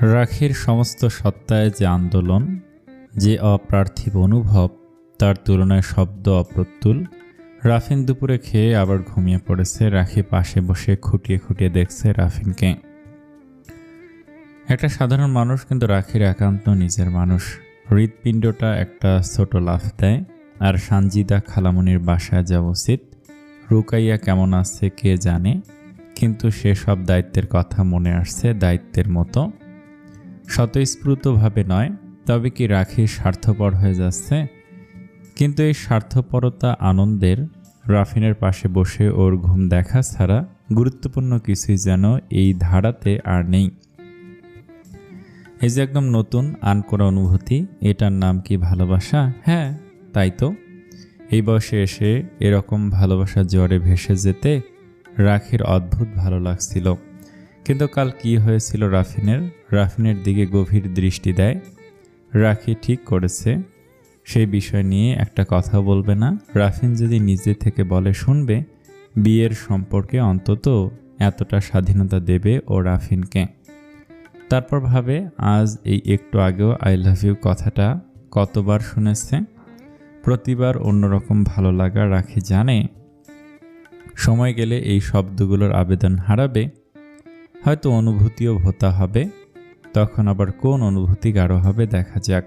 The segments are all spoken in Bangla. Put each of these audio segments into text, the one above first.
রাখির সমস্ত সত্তায় যে আন্দোলন, যে অপার্থিব অনুভব, তার তুলনায় শব্দ অপ্রতুল। রাফিন দুপুরে খেয়ে আবার ঘুমিয়ে পড়েছে। রাখি পাশে বসে খুঁটিয়ে খুঁটিয়ে দেখছে রাফিনকে। একটা সাধারণ মানুষ, কিন্তু রাখির একান্ত নিজের মানুষ। হৃৎপিণ্ডটা একটা ছোট লাফ দেয়। আর সানজিদা খালামনির বাসায় যাওয়া উচিত। রুকাইয়া কেমন আছে কে জানে, কিন্তু সেসব দায়িত্বের কথা মনে আসছে দায়িত্বের মতো, স্বতঃস্ফূর্তভাবে নয়। তবে কি রাখি স্বার্থপর হয়ে যাচ্ছে? কিন্তু এই স্বার্থপরতা আনন্দের। রাফিনের পাশে বসে ওর ঘুম দেখা ছাড়া গুরুত্বপূর্ণ কিছুই যেন এই ধারাতে আর নেই। এই যে একদম নতুন আনকোরা অনুভূতি, এটার নাম কি ভালোবাসা? হ্যাঁ, তাই তো। এই বয়সে এসে এরকম ভালোবাসা জ্বরে ভেসে যেতে রাখির অদ্ভুত ভালো লাগছিল। কিন্তু কাল কি হয়েছিল রাফিনের দিকে গভীর দৃষ্টি দেয়। রাখি ঠিক করেছে সেই বিষয় নিয়ে একটা কথা বলবে না। রাফিন যদি নিজে থেকে বলে শুনবে, বিয়ের সম্পর্কে অন্তত এতটা স্বাধীনতা দেবে ও রাফিনকে। তারপর ভাবে, আজ এই একটু আগেও আই লাভ ইউ কথাটা কতবার শুনেছে। প্রতিবার অন্যরকম ভালো লাগা। রাখি জানে সময় গেলে এই শব্দগুলোর আবেদন হারাবে, হয়তো অনুভূতিও ভোতা হবে। তখন আবার কোন অনুভূতি গাঢ় হবে দেখা যাক।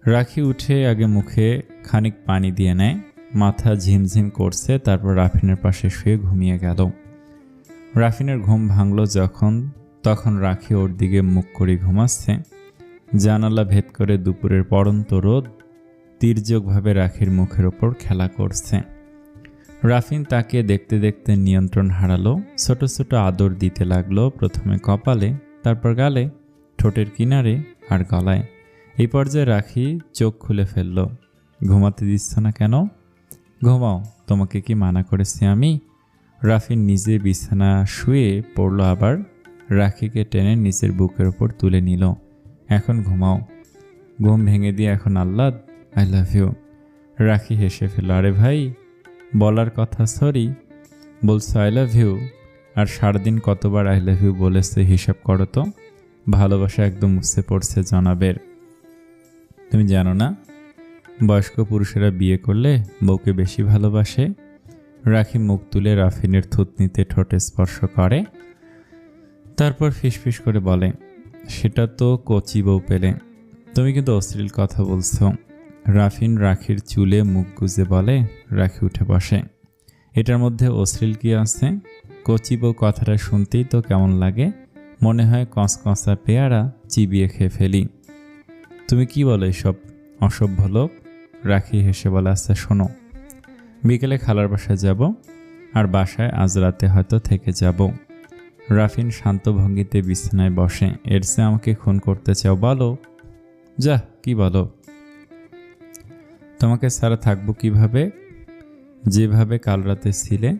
রাখি উঠে আগে মুখে খানিক পানি দিয়ে নেয়। মাথা ঝিমঝিম করছে। তারপর রাফিনের পাশে শুয়ে ঘুমিয়ে গেল। রাফিনের ঘুম ভাঙল তখন রাখি ওর দিকে মুখ করে ঘুমাচ্ছে। জানালা ভেদ করে দুপুরের পড়ন্ত রোদ তির্যকভাবে রাখির মুখের ওপর খেলা করছে। রাফিন তাকে দেখতে দেখতে নিয়ন্ত্রণ হারালো। ছোট ছোট আদর দিতে লাগলো, প্রথমে কপালে, তারপর গালে, ঠোঁটের কিনারে আর গলায়। এই পর্যায়ে রাখি চোখ খুলে ফেলল। ঘুমাতে দিচ্ছ না কেন? ঘুমাও, তোমাকে কি মানা করেছি আমি? রাফিন নিজে বিছানা শুয়ে পড়ল, আবার রাখিকে টেনে নিচের বুকের ওপর তুলে নিল। এখন ঘুমাও। ঘুম ভেঙে দিয়ে এখন আহ্লাদ। I love you. রাখি হেসে ফেলল। আরে ভাই, বলার কথা সরি, বলছো আই লাভ ইউ। আর সারাদিন কতবার আই লাভ ইউ বলেছে হিসাব করো তো। ভালোবাসা একদম মুছে পড়ছে জনাবের। তুমি জানো না, বয়স্ক পুরুষেরা বিয়ে করলে বউকে বেশি ভালোবাসে? রাখি মুখ তুলে রাফিনের থুতনিতে ঠোঁটে স্পর্শ করে। তারপর ফিসফিস করে বলে, সেটা তো কচি বউ পেলে। তুমি কিন্তু অশ্লীল কথা বলছো। রাফিন রাখির চুলে মুখ গুজে বলে। রাখি উঠে বসে। এটার মধ্যে অশ্লীল কি আছে? কচি বউ কথাটা শুনতেই তো কেমন লাগে, মনে হয় কঁচকঁচা পেয়ারা চিবিয়ে খেয়ে ফেলি। তুমি কি বলো এসব অসভ্য লোক? রাখি হেসে বলে, আচ্ছা শোনো, বিকেলে খালার বাসায় যাব, আর বাসায় আজ রাতে হয়তো থেকে যাব। রাফিন শান্ত ভঙ্গিতে বিছানায় বসে। এর চেয়ে আমাকে খুন করতে চাও? বলো। যা, কি বলো? তোমাকে ছাড়া থাকবো কিভাবে, যেভাবে কাল রাতে ছিলে?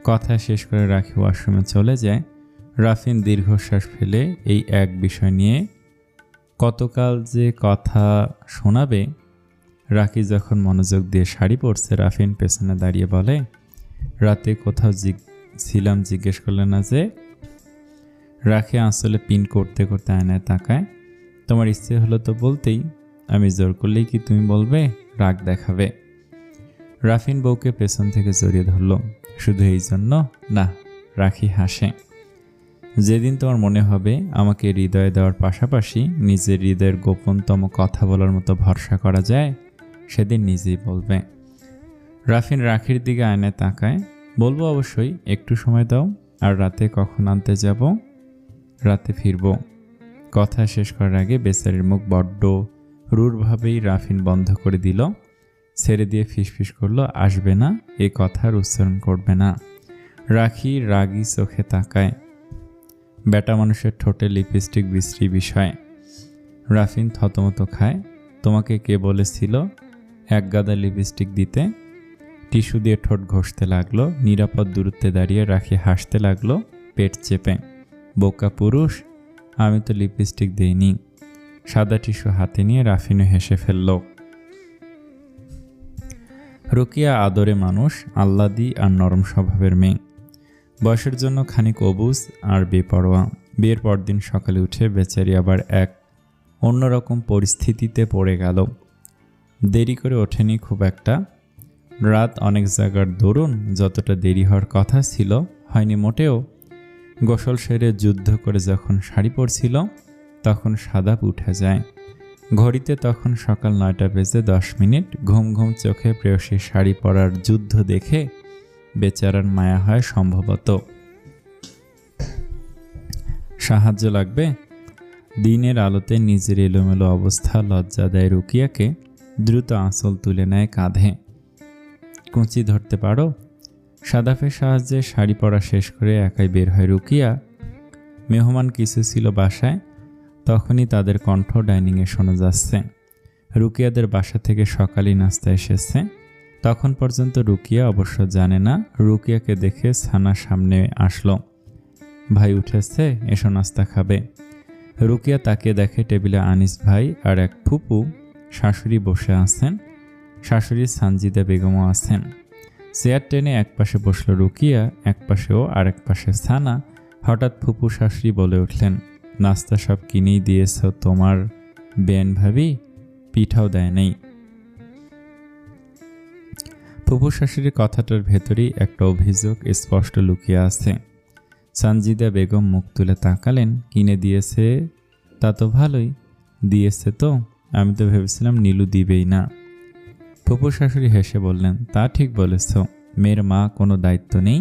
কথা শেষ করে রাখি ওয়াশরুমে চলে যায়। রাফিন দীর্ঘশ্বাস ফেলে এই এক বিষয় নিয়ে কতকাল যে কথা শোনাবে। রাখি যখন মনোযোগ দিয়ে শাড়ি পরছে, রাফিন পেছনে দাঁড়িয়ে বলে, রাতে কোথাও ছিলাম জিজ্ঞেস করলে না যে? রাখি আসলে পিন করতে করতে আয়নায় তাকায়। তোমার ইচ্ছে হলো তো বলতেই, আমি জোর করলেই কি তুমি বলবে? রাগ দেখাবে? রাফিন বউকে পেছন থেকে জড়িয়ে ধরল। শুধু এই জন্য না? রাখি হাসে। যেদিন তোমার মনে হবে আমাকে হৃদয় দেওয়ার পাশাপাশি নিজের হৃদয়ের গোপনতম কথা বলার মতো ভরসা করা যায়, সেদিন নিজেই বলবে। রাফিন রাখির দিকে আয়নায় তাকায়। বলবো অবশ্যই, একটু সময় দাও। আর রাতে কখন আনতে যাব? রাতে ফিরব। কথা শেষ করার আগে বেচারির মুখ বড্ড রূঢ়ভাবেই রাফিন বন্ধ করে দিল। ছেড়ে দিয়ে ফিসফিস করলো, আসবে না, এ কথার উচ্চারণ করবে না। রাখি রাগী চোখে তাকায়। বেটা মানুষের ঠোঁটে লিপস্টিক বিশ্রী বিষয়। রাফিন থতমত খায়। তোমাকে কে বলেছিল এক গাদা লিপস্টিক দিতে? টিস্যু দিয়ে ঠোঁট ঘষতে লাগলো। নিরাপদ দূরত্বে দাঁড়িয়ে রাখি হাসতে লাগলো পেট চেপে। বোকা পুরুষ, আমি তো লিপস্টিক দেইনি। সাদা টিস্যু হাতে নিয়ে রাফিনও হেসে ফেলল। রুকিয়া আদরে মানুষ, আহ্লাদি আর নরম স্বভাবের মেয়ে। বয়সের জন্য খানিক অবুঝ আর বেপরোয়া। বিয়ের পরদিন সকালে উঠে বেচারি আবার এক অন্যরকম পরিস্থিতিতে পড়ে গেল। দেরি করে ওঠেনি খুব একটা, রাত অনেক জায়গার দরুন যতটা দেরি হওয়ার কথা ছিল হয়নি মোটেও। গোসল সেরে যুদ্ধ করে যখন শাড়ি পরছিল তখন সাদাপ উঠে যায়। ঘড়িতে তখন সকাল 9:10। ঘুম ঘুম চোখে প্রেয়সীর শাড়ি পরার যুদ্ধ দেখে বেচারার মায়া হয় সম্ভবত। সাহায্য লাগবে? দিনের আলোতে নিজের এলোমেলো অবস্থা লজ্জা দেয় রুকিয়াকে। দ্রুত আঁচল তুলে নেয় কাঁধে। কুঁচি ধরতে পারো? সাদাফের সাহায্যে শাড়ি পরা শেষ করে একাই বের হয় রুকিয়া। মেহমান কিছু ছিল বাসায়, তখনই তাদের কণ্ঠ ডাইনিংয়ে শোনা যাচ্ছে। রুকিয়াদের বাসা থেকে সকালই নাস্তা এসেছে। তখন পর্যন্ত রুকিয়া অবশ্য জানে না। রুকিয়াকে দেখে সানা সামনে আসলো। ভাই উঠেছে, এসো নাস্তা খাবে। রুকিয়া তাকিয়ে দেখে টেবিলে আনিস ভাই আর এক ফুপু শাশুড়ি বসে আছেন। শাশুড়ি সানজিদা বেগমও আছেন। চেয়ার টেনে এক পাশে বসলো রুকিয়া, এক পাশেও আর এক পাশে সানা। হঠাৎ ফুপু শাশুড়ি বলে উঠলেন, নাস্তা সব কিনেই দিয়েছ তোমার বেন ভাবি, পিঠাও দেয় নেই। ফুপু শাশুড়ির কথাটার ভেতরেই একটা অভিযোগ স্পষ্ট লুকিয়ে আছে। সানজিদা বেগম মুখ তুলে তাকালেন। কিনে দিয়েছে তা তো ভালোই, দিয়েছে তো, আমি তো ভেবেছিলাম নীলু দিবেই না। ফুপু শাশুড়ি হেসে বললেন, তা ঠিক বলেছ, মেয়ের মা কোনো দায়িত্ব নেই,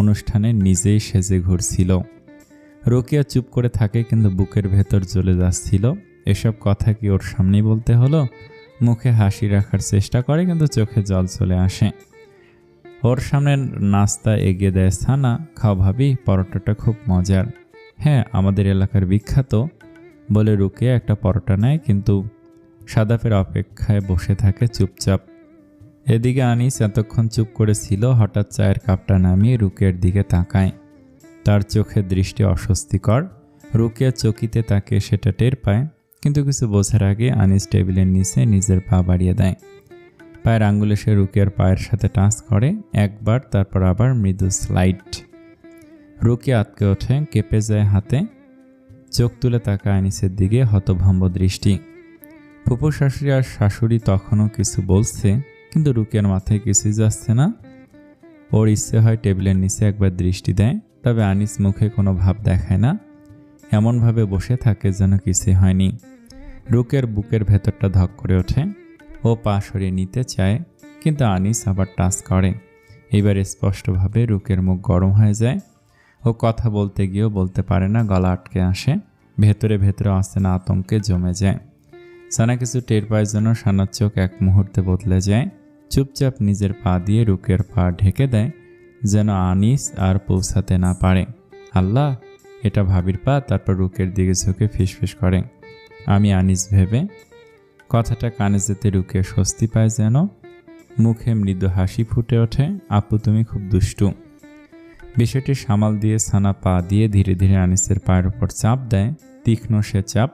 অনুষ্ঠানে নিজেই সেজে ঘুরছিল। রোকিয়া চুপ করে থাকে, কিন্তু বুকের ভেতর জ্বলে যাচ্ছিল। এসব কথা কি ওর সামনেই বলতে হলো? মুখে হাসি রাখার চেষ্টা করে, কিন্তু চোখে জল চলে আসে। ওর সামনে নাস্তা এগিয়ে দেয় সানা। খাও ভাবি, পরোটাটা খুব মজার। হ্যাঁ, আমাদের এলাকার বিখ্যাত, বলে রুকিয়া একটা পরোটা নেয়, কিন্তু সাদাফের অপেক্ষায় বসে থাকে চুপচাপ। এদিকে আনিস এতক্ষণ চুপ করেছিল, হঠাৎ চায়ের কাপটা নামিয়ে রুকিয়ার দিকে তাকায়। তার চোখের দৃষ্টি অস্বস্তিকর। রুকিয়া চকিতে তাকে সেটা টের পায়, কিন্তু কিছু বোঝার আগে আনিস টেবিলের নিচে নিজের পা বাড়িয়ে দেয়। পায়ের আঙ্গুলে সে রুকিয়ার পায়ের সাথে টাচ করে একবার, তারপর আবার মৃদু স্লাইড। রুকিয়া আটকে ওঠে, কেঁপে যায় হাতে। চোখ তুলে তাকায় আনিসের দিকে, হতভম্ব দৃষ্টি। ফুপু শাশুড়ি আর শাশুড়ি তখনও কিছু বলছে, কিন্তু রুকিয়ার মাথায় কিছুই যাচ্ছে না। ওর ইচ্ছে হয় টেবিলের নিচে একবার দৃষ্টি দেয়, তবে আনিস মুখে কোনো ভাব দেখায় না, এমনভাবে বসে থাকে যেন কিছুই হয়নি। রুকিয়ার বুকের ভেতরটা ধক করে ওঠে। ও পা সরিয়ে নিতে চায়, কিন্তু আনিস আবার টাচ করে। এবার স্পষ্টভাবে রুকিয়ার মুখ গরম হয়ে যায়। ও কথা বলতে গিয়েও বলতে পারে না, গলা আটকে আসে। ভেতরে ভেতরে অচেনা আতঙ্কে জমে যায়। সানা কিছু টের পায় যেন সানার চোখ এক মুহূর্তে বদলে যায়। চুপচাপ নিজের পা দিয়ে রুকিয়ার পা ঢেকে দেয়, যেন আনিস আর পৌঁছাতে না পারে। আল্লাহ, এটা ভাবির পা। তারপর রুকিয়ার দিকে ঝুঁকে ফিসফিস করে, আমি আনিস ভেবে। কথাটা কানে যেতে রুকিয়া স্বস্তি পায় যেন। মুখে মৃদু হাসি ফুটে ওঠে। আপু, তুমি খুব দুষ্টু। বিষয়টি সামাল দিয়ে সানা পা দিয়ে ধীরে ধীরে আনিসের পায়ের উপর চাপ দেয়। তীক্ষ্ণ সে চাপ।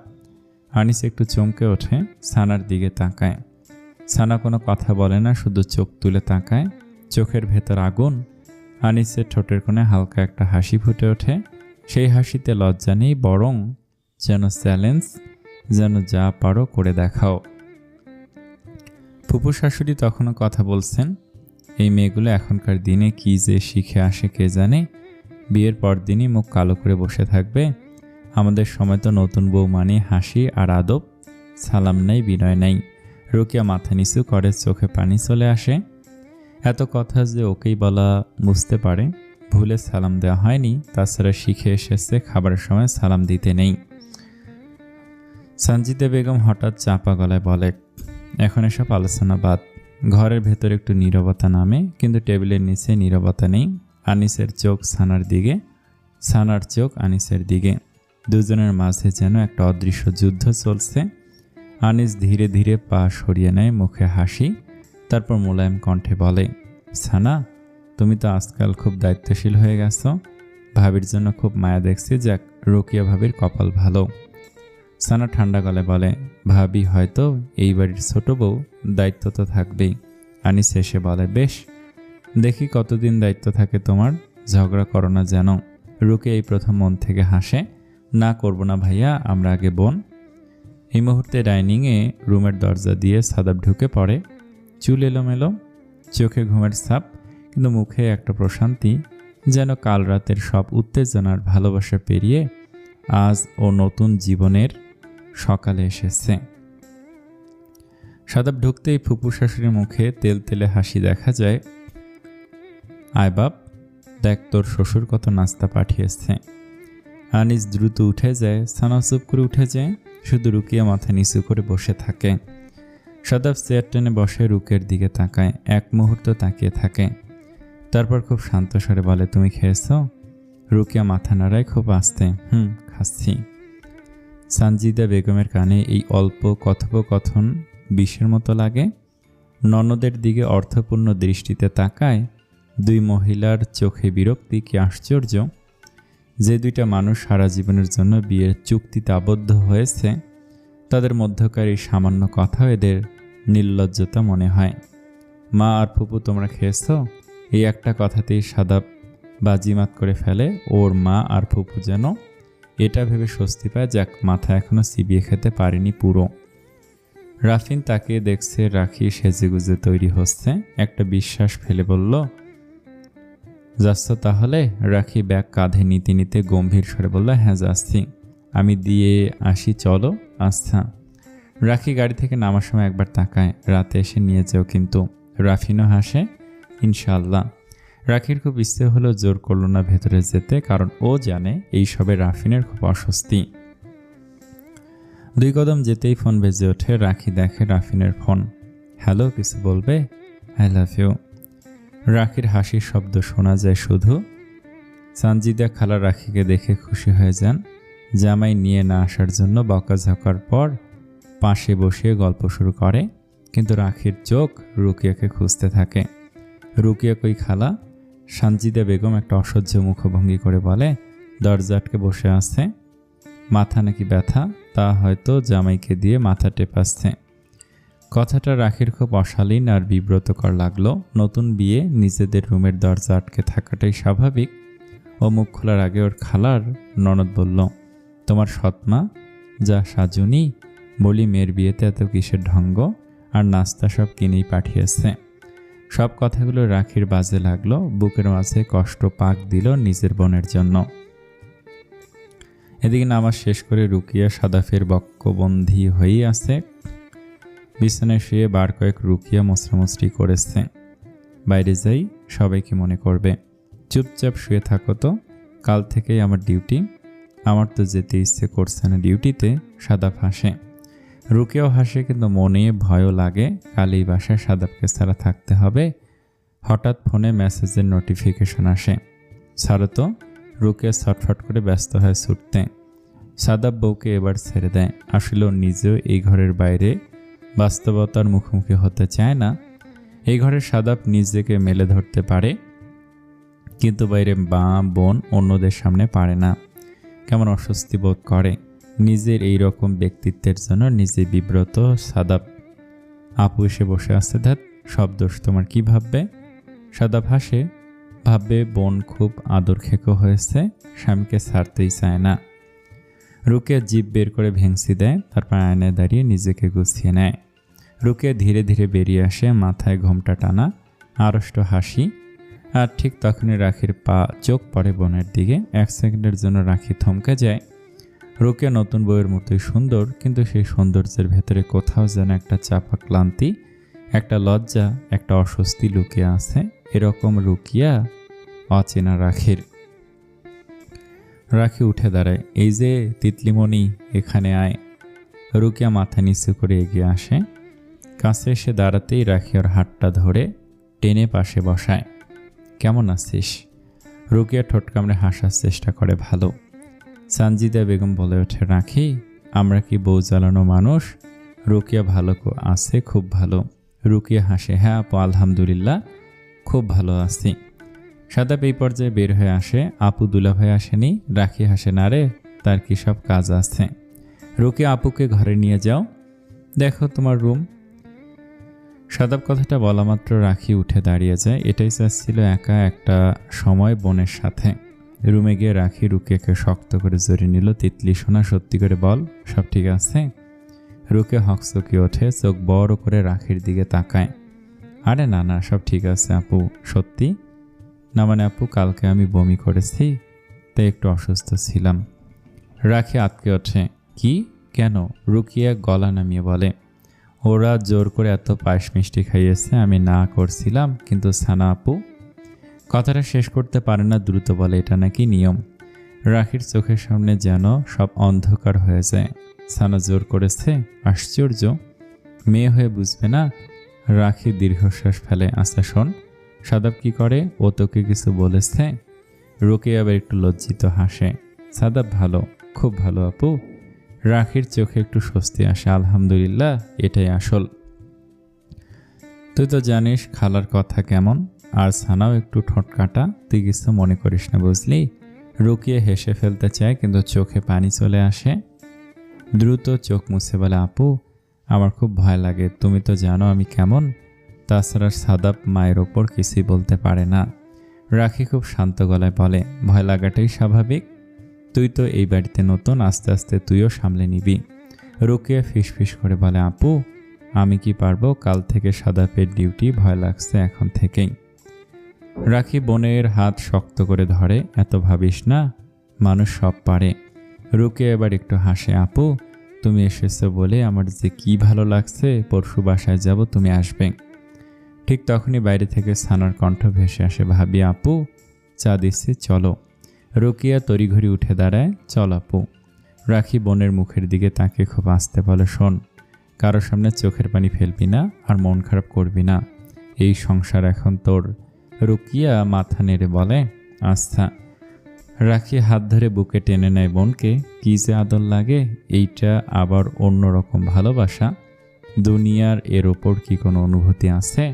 আনিস একটু চমকে ওঠে, সানার দিকে তাকায়। সানা কোনো কথা বলে না, শুধু চোখ তুলে তাকায়। চোখের ভেতর আগুন। আনিসের ঠোঁটের কোণে হালকা একটা হাসি ফুটে ওঠে। সেই হাসিতে লজ্জা নেই, বরং যেন চ্যালেঞ্জ, যেন যা পারো করে দেখাও। ফুপু শাশুড়ি তখনও কথা বলছেন, এই মেয়েগুলো এখনকার দিনে কি যে শিখে আসে কে জানে। বিয়ের পর দিনই মুখ কালো করে বসে থাকবে। আমাদের সময় তো নতুন বউ মানে হাসি আর আদব, সালাম নেই, বিনয় নেই। রুকিয়া মাথা নিচু করে, চোখে পানি চলে আসে। এত কথা যে ওকেই বলা বুঝতে পারে, ভুলে সালাম দেওয়া হয়নি। তাছাড়া শিখে এসেছে খাবারের সময় সালাম দিতে নেই। সানজিদা বেগম হঠাৎ চাপা গলায় বলে, এখন এসব আলোচনা বাদ। ঘরের ভেতর একটু নীরবতা নামে, কিন্তু টেবিলের নিচে নীরবতা নেই। আনিসের চোখ সানার দিকে, সানার চোখ আনিসের দিকে। দুজনের মাঝে যেন একটা অদৃশ্য যুদ্ধ চলছে। আনিস ধীরে ধীরে পা সরিয়ে নেয়, মুখে হাসি। তারপর মোলায়েম কণ্ঠে বলে, সানা, তুমি তো আজকাল খুব দায়িত্বশীল হয়ে গেছো। ভাবির জন্য খুব মায়া দেখছি। যাক, রুকিয়া ভাবির কপাল ভালো। সানা ঠান্ডা গলায় বলে, ভাবি হয়তো এই বাড়ির ছোট বউ, দায়িত্ব তো থাকবেই। আনিস এসে বলে, বেশ, দেখি কতদিন দায়িত্ব থাকে তোমার। ঝগড়া করো না যেন। রুকিয়া এই প্রথম মন থেকে হাসে। না করব না ভাইয়া, আমরা আগে বোন। এই মুহূর্তে ডাইনিংয়ে রুমের দরজা দিয়ে সাদাব ঢুকে পড়ে। চুল এলোমেলো, চোখে ঘুমের ছাপ, কিন্তু মুখে একটা প্রশান্তি, যেন কাল রাতের সব উত্তেজনার ভালোবাসা পেরিয়ে আজ ও নতুন জীবনের সকালে এসেছে। সাদাব ঢুকতেই ফুপু শাশুড়ির মুখে তেলতেলে হাসি দেখা যায়। আয় বাপ, দেখ তোর শ্বশুর কত নাস্তা পাঠিয়েছে। আনিস দ্রুত উঠে যায়, সানা চুপ করে উঠে যায়, শুধু রুকিয়া মাথা নিচু করে বসে থাকে। সাদাব চেয়ার টেনে বসে রুকের দিকে তাকায়, এক মুহূর্ত তাকিয়ে থাকে, তারপর খুব শান্ত স্বরে বলে, তুমি খেয়েছ? রুকিয়া মাথা নাড়ায় খুব আস্তে, খাচ্ছি। সানজিদা বেগমের কানে এই অল্প কথোপকথন বিষের মতো লাগে। ননদের দিকে অর্থপূর্ণ দৃষ্টিতে তাকায়। দুই মহিলার চোখে বিরক্তি, কি আশ্চর্য! যে দুইটা মানুষ সারা জীবনের জন্য বিয়ের চুক্তিতে আবদ্ধ হয়েছে, তাদের মধ্যকার এই সামান্য কথা এদের নির্লজ্জতা মনে হয়। মা আর ফুপু, তোমরা খেয়েছ? এই একটা কথাতেই সাদাব বাজিমাত করে ফেলে। ওর মা আর ফুপু যেন এটা ভেবে স্বস্তি পায়, যাক, মাথা এখনো চিবিয়ে খেতে পারেনি পুরো। রাফিন তাকিয়ে দেখছে রাখি সেজেগুজে তৈরি হচ্ছে, একটা বিশ্বাস ফেলে বলল, যাচ্ছ তাহলে? রাখি ব্যাগ কাঁধে নিতে নিতে গম্ভীর স্বরে বলল, হ্যাঁ যাচ্ছি, আমি দিয়ে আসি, চলো। আচ্ছা। রাখি গাড়ি থেকে নামার সময় একবার তাকায়, রাতে এসে নিয়ে যাও কিন্তু। রাফিনও হাসে, ইনশাআল্লাহ। রাখির খুব ইচ্ছে হলো, জোর করল না ভেতরে যেতে, কারণ ও জানে এইসবে রাফিনের খুব অস্বস্তি। 2 কদম যেতেই ফোন বেজে ওঠে। রাখি দেখে রাফিনের ফোন। হ্যালো, কিছু বলবে? I love you. রাখির হাসির শব্দ শোনা যায় শুধু। সানজিদা খালা রাখিকে দেখে খুশি হয়ে যান। জামাই নিয়ে না আসার জন্য বকাঝকার পর পাশে বসিয়ে গল্প শুরু করে, কিন্তু রাখির চোখ রুকিয়াকে খুঁজতে থাকে। রুকিয়া কই খালা? সানজিদা বেগম একটা অসহ্য মুখভঙ্গি করে বলে, দরজা আটকে বসে আছে, মাথা নাকি ব্যথা, তা হয়তো জামাইকে দিয়ে মাথা টেপাচ্ছে। কথাটা রাখির খুব অশালীন আর বিব্রতকর লাগলো। নতুন বিয়ে, নিজেদের রুমের দরজা আটকে থাকাটাই স্বাভাবিক। ও মুখ খোলার আগে ওর খালার ননদ বলল, তোমার সৎমা যা সাজুনি, বলি মেয়ের বিয়েতে এত কিসের ঢঙ্গ, আর নাস্তা সব কিনেই পাঠিয়েছে। সব কথাগুলো রাখির বাজে লাগলো, বুকের মাঝে কষ্ট পাক দিল নিজের বোনের জন্য। এদিকে নামাজ শেষ করে রুকিয়া সাদাফের বক্কবন্ধী হয়েই আছে। বিছানায় শুয়ে বার কয়েক রুকিয়া মোছরামুছরি করেছে। বাইরে যাই, সবাই কি মনে করবে? চুপচাপ শুয়ে থাকো তো, কাল থেকেই আমার ডিউটি। আমার তো যেতে ইচ্ছে করছে না ডিউটিতে। সাদাফ হাসে, রুকিয়াও হাসে, কিন্তু মনে ভয়ও লাগে, কাল এই বাসায় সাদাফকে ছাড়া থাকতে হবে। হঠাৎ ফোনে মেসেজের নোটিফিকেশন আসে, ছাড়ো তো। রুকিয়া ছটফট করে ব্যস্ত হয় ছুটতে। সাদাফ বউকে এবার ছেড়ে দেয়। আসলে নিজেও এই ঘরের বাইরে বাস্তবতার মুখোমুখি হতে চায় না। এই ঘরের সাদাফ নিজেকে মেলে ধরতে পারে, কিন্তু বাইরে মা বোন অন্যদের সামনে পারে না। কেমন অস্বস্তি বোধ করে নিজের এই রকম ব্যক্তিত্বের জন্য, নিজে বিব্রত। সাদাফ আপু এসে বসে আছে, ধ্যাত, সব দোষ তোমার, কি ভাববে? সাদাফ হাসে, ভাববে বোন খুব আদর খেকো হয়েছে, স্বামীকে ছাড়তেই চায় না। রুকিয়া জিভ বের করে ভেংসি দেয়, তারপর আয়নায় দাঁড়িয়ে নিজেকে গুছিয়ে নেয়। রুকিয়া ধীরে ধীরে বেরিয়ে আসে, মাথায় ঘোমটা টানা, আড়ষ্ট হাসি। আর ঠিক তখনই রাখির চোখ পড়ে বোনের দিকে। 1 সেকেন্ডের জন্য রাখি থমকে যায়। রুকিয়া নতুন বউয়ের মতোই সুন্দর, কিন্তু সেই সৌন্দর্যের ভেতরে কোথাও যেন একটা চাপা ক্লান্তি, একটা লজ্জা, একটা অস্বস্তি লুকিয়ে আছে। এরকম রুকিয়া অচেনা রাখির। রাখি উঠে দাঁড়ায়, এই যে তিতলিমণি, এখানে আয়। রুকিয়া মাথা নিচু করে এগিয়ে আসে। কাছে এসে দাঁড়াতেই রাখি ওর হাতটা ধরে টেনে পাশে বসায়। কেমন আছিস? রুকিয়া ঠোঁট কামড়ে হাসার চেষ্টা করে, ভালো। সানজিদা বেগম বলে ওঠে, রাখি, আমরা কি বউ জ্বালানো মানুষ? রুকিয়া ভালো আছে, খুব ভালো। রুকিয়া হাসে, হ্যাঁ আপু, আলহামদুলিল্লাহ, খুব ভালো আছি। সাদাপ এই পর্যায়ে বের হয়ে আসে। আপু দুলাভাই আসেনি? রাখি হাসে, না রে, তার কি সব কাজ আছে। রুকিয়া আপুকে ঘরে নিয়ে যাও, দেখো তোমার রুম। সাদাপ কথাটা বলা মাত্র রাখি উঠে দাঁড়িয়ে যায়। এটাই চাচ্ছিল একা একটা সময় বোনের সাথে। রুমে গিয়ে রাখি রুকিয়াকে শক্ত করে জড়িয়ে নিল। তিতলি সোনা, সত্যি করে বল, সব ঠিক আছে? রুকিয়া হকচকিয়ে ওঠে, চোখ বড় করে রাখির দিকে তাকায়। আরে না না, সব ঠিক আছে আপু। সত্যি? না মানে আপু, কালকে আমি বমি করেছি, তাই একটু অসুস্থ ছিলাম। রাখি আতকে ওঠে। কি? কেন? রুকিয়া গলা নামিয়ে বলে, ওরা জোর করে এত পায়েস মিষ্টি খাইয়েছে, আমি না করছিলাম, কিন্তু সানা আপু। কথাটা শেষ করতে পারে না, দ্রুত বলে, এটা নাকি নিয়ম? রাখির চোখের সামনে যেন সব অন্ধকার হয়ে যায়। সানা জোর করেছে? আশ্চর্য, মেয়ে হয়ে বুঝবে না? রাখি দীর্ঘশ্বাস ফেলে। আচ্ছা শোন, সাদাব কি করে? ও তোকে কিছু বলেছে? রুকিয়া আবার একটু লজ্জিত হাসে। সাদাব ভালো, খুব ভালো আপু। রাখির চোখে একটু স্বস্তি আসে। আলহামদুলিল্লাহ, এটাই আসল। তুই তো জানিস খালার কথা কেমন, আর সানাও একটু ঠোঁটকাটা, তুই কিছু মনে করিস না বুঝলি? রুকিয়া হেসে ফেলতে চায়, কিন্তু চোখে পানি চলে আসে। দ্রুত চোখ মুছে বলে, আপু আমার খুব ভয় লাগে, তুমি তো জানো আমি কেমন। তাছাড়া সাদাব মায়ের ওপর কিছুই বলতে পারে না। রাখি খুব শান্ত গলায় বলে, ভয় লাগাটাই স্বাভাবিক, তুই তো এই বাড়িতে নতুন, আস্তে আস্তে তুইও সামলে নিবি। রুকিয়া ফিসফিস করে বলে, আপু আমি কি পারবো? কাল থেকে সাদাবের ডিউটি, ভয় লাগছে এখন থেকেই। রাখি বোনের হাত শক্ত করে ধরে। এত ভাবিস না, মানুষ সব পারে। রুকিয়া এবার একটু হাসে। আপু তুমি এসেছো বলে আমার যে কি ভালো লাগছে, পরশু বাসায় যাব, তুমি আসবে। ঠিক তখনই বাইরে থেকে সানার কণ্ঠ ভেসে আসে, ভাবি আপু চা দিচ্ছি, চলো। রুকিয়া তড়িঘড়ি উঠে দাঁড়ায়, চল আপু। রাখি বোনের মুখের দিকে তাকিয়ে খুব আস্তে বলে, শোন, কারোর সামনে চোখের পানি ফেলবি না, আর মন খারাপ করবি না, এই সংসার এখন তোর। রুকিয়া মাথা নেড়ে বলে, আচ্ছা। রাখি হাত ধরে বুকে টেনে নেয় বোনকে। কি যে আদর লাগে, এইটা আবার অন্যরকম ভালোবাসা। দুনিয়ার এর ওপর কি কোনো অনুভূতি আছে?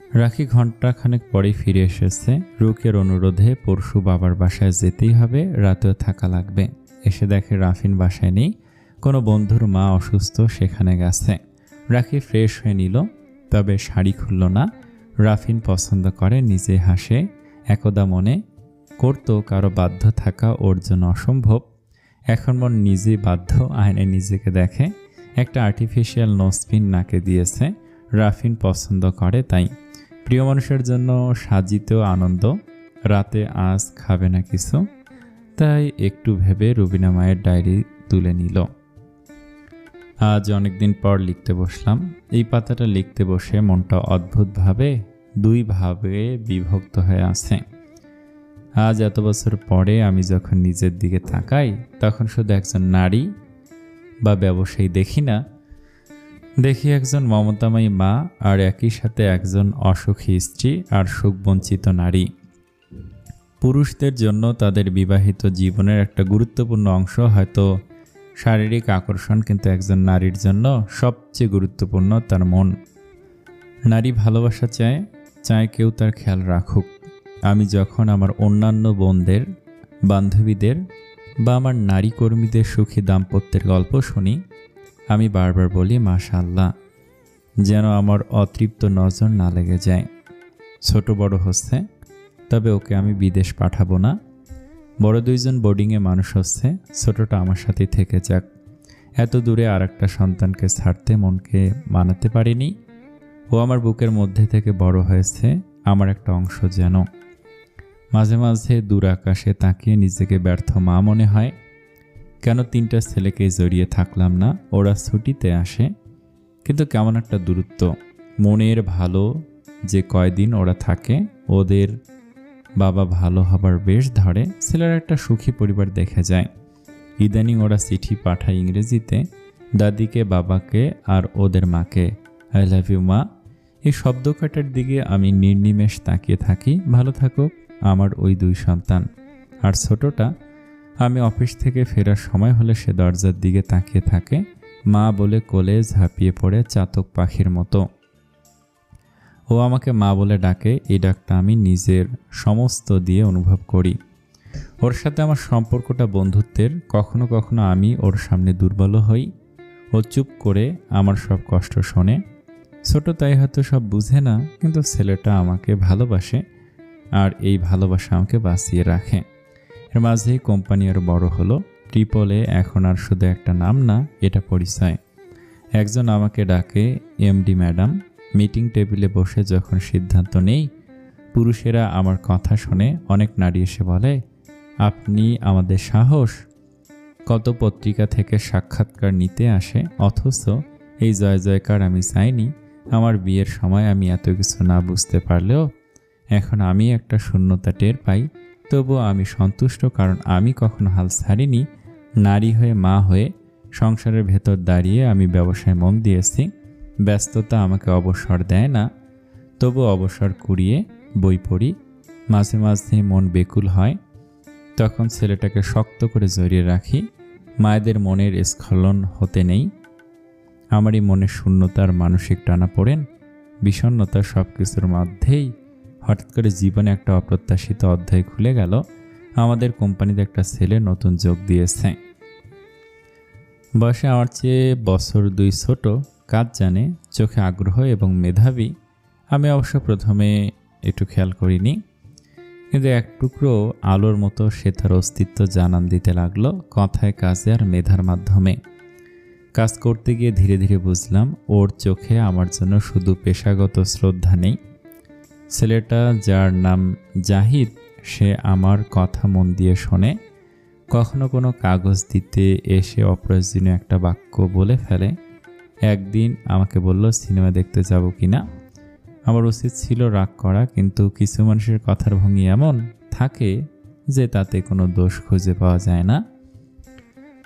রাখি ঘণ্টাখানেক পরে ফিরে এসেছে। রুকের অনুরোধে পরশু বাবার বাসায় যেতেই হবে, রাতেও থাকা লাগবে। এসে দেখে রাফিন বাসায় নেই, কোনো বন্ধুর মা অসুস্থ, সেখানে গেছে। রাখি ফ্রেশ হয়ে নিল, তবে শাড়ি খুলল না। রাফিন পছন্দ করে, নিজে হাসে। একদা মনে করতো কারো বাধ্য থাকা ওর জন্য অসম্ভব। এখন মন নিজেই বাধ্য, আয়নায় নিজেকে দেখে। একটা আর্টিফিশিয়াল নোজপিন নাকে দিয়েছে, রাফিন পছন্দ করে তাই। প্রিয় মানুষের জন্য সাজিত আনন্দ। রাতে আজ খাবে না কিছু, তাই একটু ভেবে রুবিনা মায়ের ডায়েরি তুলে নিল। আজ অনেকদিন পর লিখতে বসলাম। এই পাতাটা লিখতে বসে মনটা অদ্ভুতভাবে দুই ভাবে বিভক্ত হয়ে আছে। আজ এত বছর পরে আমি যখন নিজের দিকে তাকাই, তখন শুধু একজন নারী বা ব্যবসায়ী দেখি না, দেখি একজন মমতাময়ী মা, আর একই সাথে একজন অসুখী স্ত্রী আর সুখবঞ্চিত নারী। পুরুষদের জন্য তাদের বিবাহিত জীবনের একটা গুরুত্বপূর্ণ অংশ হয়তো শারীরিক আকর্ষণ, কিন্তু একজন নারীর জন্য সবচেয়ে গুরুত্বপূর্ণ তার মন। নারী ভালোবাসা চায়, চায় কেউ তার খেয়াল রাখুক। আমি যখন আমার অন্যান্য বোনদের, বান্ধবীদের বা আমার নারী কর্মীদের সুখী দাম্পত্যের গল্প শুনি, আমি বারবার বলি মাশাআল্লাহ, যেন আমার অতৃপ্ত নজর না লেগে যায়। ছোট বড় হচ্ছে, তবে ওকে আমি বিদেশ পাঠাবো না। বড় দুইজন বোর্ডিংয়ে মানুষ হচ্ছে, ছোটটা আমার সাথেই থেকে যাক। এত দূরে আর একটা সন্তানকে ছাড়তে মনকে মানাতে পারিনি। ও আমার বুকের মধ্যে থেকে বড় হয়েছে, আমার একটা অংশ যেন। মাঝে মাঝে দূর আকাশে তাকিয়ে নিজেকে ব্যর্থ মা মনে হয়। কেন 3টা ছেলেকে জড়িয়ে থাকলাম না? ওরা ছুটিতে আসে, কিন্তু কেমন একটা দূরত্ব। মনের ভালো যে কয়দিন ওরা থাকে, ওদের বাবা ভালো হবার বেশ ধরে, ছেলেরা একটা সুখী পরিবার দেখে যায়। ইদানিং ওরা চিঠি পাঠায় ইংরেজিতে, দাদিকে, বাবাকে আর ওদের মাকে, আই লাভ ইউ মা। এই শব্দ কয়টার দিকে আমি নির্নিমেষ তাকিয়ে থাকি। ভালো থাকুক আমার ওই 2 সন্তান। আর ছোটটা, আমি অফিস থেকে ফেরার সময় হলে সে দরজার দিকে তাকিয়ে থাকে, মা বলে কোলে ঝাঁপিয়ে পড়ে চাতক পাখির মতো। ও আমাকে মা বলে ডাকে, এই ডাকটা আমি নিজের সমস্ত দিয়ে অনুভব করি। ওর সাথে আমার সম্পর্কটা বন্ধুত্বের। কখনো কখনো আমি ওর সামনে দুর্বল হই, ও চুপ করে আমার সব কষ্ট শোনে। ছোট তাই হয়তো সব বুঝে না, কিন্তু ছেলেটা আমাকে ভালোবাসে। আর এই ভালোবাসা আমাকে বাঁচিয়ে রাখে। এর মাঝেই কোম্পানি আরও বড় হলো। ট্রিপলে এখন আর শুধু একটা নাম না, এটা পরিচয়। একজন আমাকে ডাকে এমডি ম্যাডাম। মিটিং টেবিলে বসে যখন সিদ্ধান্ত নেই, পুরুষেরা আমার কথা শুনে অনেক নারী এসে বলে, আপনি আমাদের সাহস। কত পত্রিকা থেকে সাক্ষাৎকার নিতে আসে, অথচ এই জয় জয়কার আমি চাইনি। আমার বিয়ের সময় আমি এত কিছু না বুঝতে পারলেও এখন আমি একটা শূন্যতা টের পাই। তবুও আমি সন্তুষ্ট, কারণ আমি কখনো হাল ছাড়িনি। নারী হয়ে, মা হয়ে, সংসারের ভেতর দাঁড়িয়ে আমি ব্যবসায় মন দিয়েছি। ব্যস্ততা আমাকে অবসর দেয় না, তবু অবসর কুড়িয়ে বই পড়ি। মাঝে মাঝে মন বেকুল হয়, তখন ছেলেটাকে শক্ত করে জড়িয়ে রাখি। মায়েদের মনের স্খলন হতে নেই। আমারই মনের শূন্যতার মানসিক টানাপোড়েন, বিষণ্ণতা সব কিছুর মধ্যেই হঠাৎ করে জীবনে একটা অপ্রত্যাশিত অধ্যায় খুলে গেল। আমাদের কোম্পানিতে একটা ছেলে নতুন যোগ দিয়েছে। বয়সে আমার চেয়ে বছর 2 ছোট, কাজ জানে, চোখে আগ্রহ এবং মেধাবী। আমি অবশ্য প্রথমে একটু খেয়াল করিনি, কিন্তু এক টুকরো আলোর মতো সে তার অস্তিত্ব জানান দিতে লাগলো কথায়, কাজে আর মেধার মাধ্যমে। কাজ করতে গিয়ে ধীরে ধীরে বুঝলাম ওর চোখে আমার জন্য শুধু পেশাগত শ্রদ্ধা নেই। ছেলেটা, যার নাম জাহিদ, সে আমার কথা মন দিয়ে শোনে। কখনো কোনো কাগজ দিতে এসে অপ্রয়োজনীয় একটা বাক্য বলে ফেলে। একদিন আমাকে বলল, সিনেমা দেখতে যাব কিনা। আমার উচিত ছিল রাগ করা, কিন্তু কিছু মানুষের কথার ভঙ্গি এমন থাকে যে তাতে কোনো দোষ খুঁজে পাওয়া যায় না।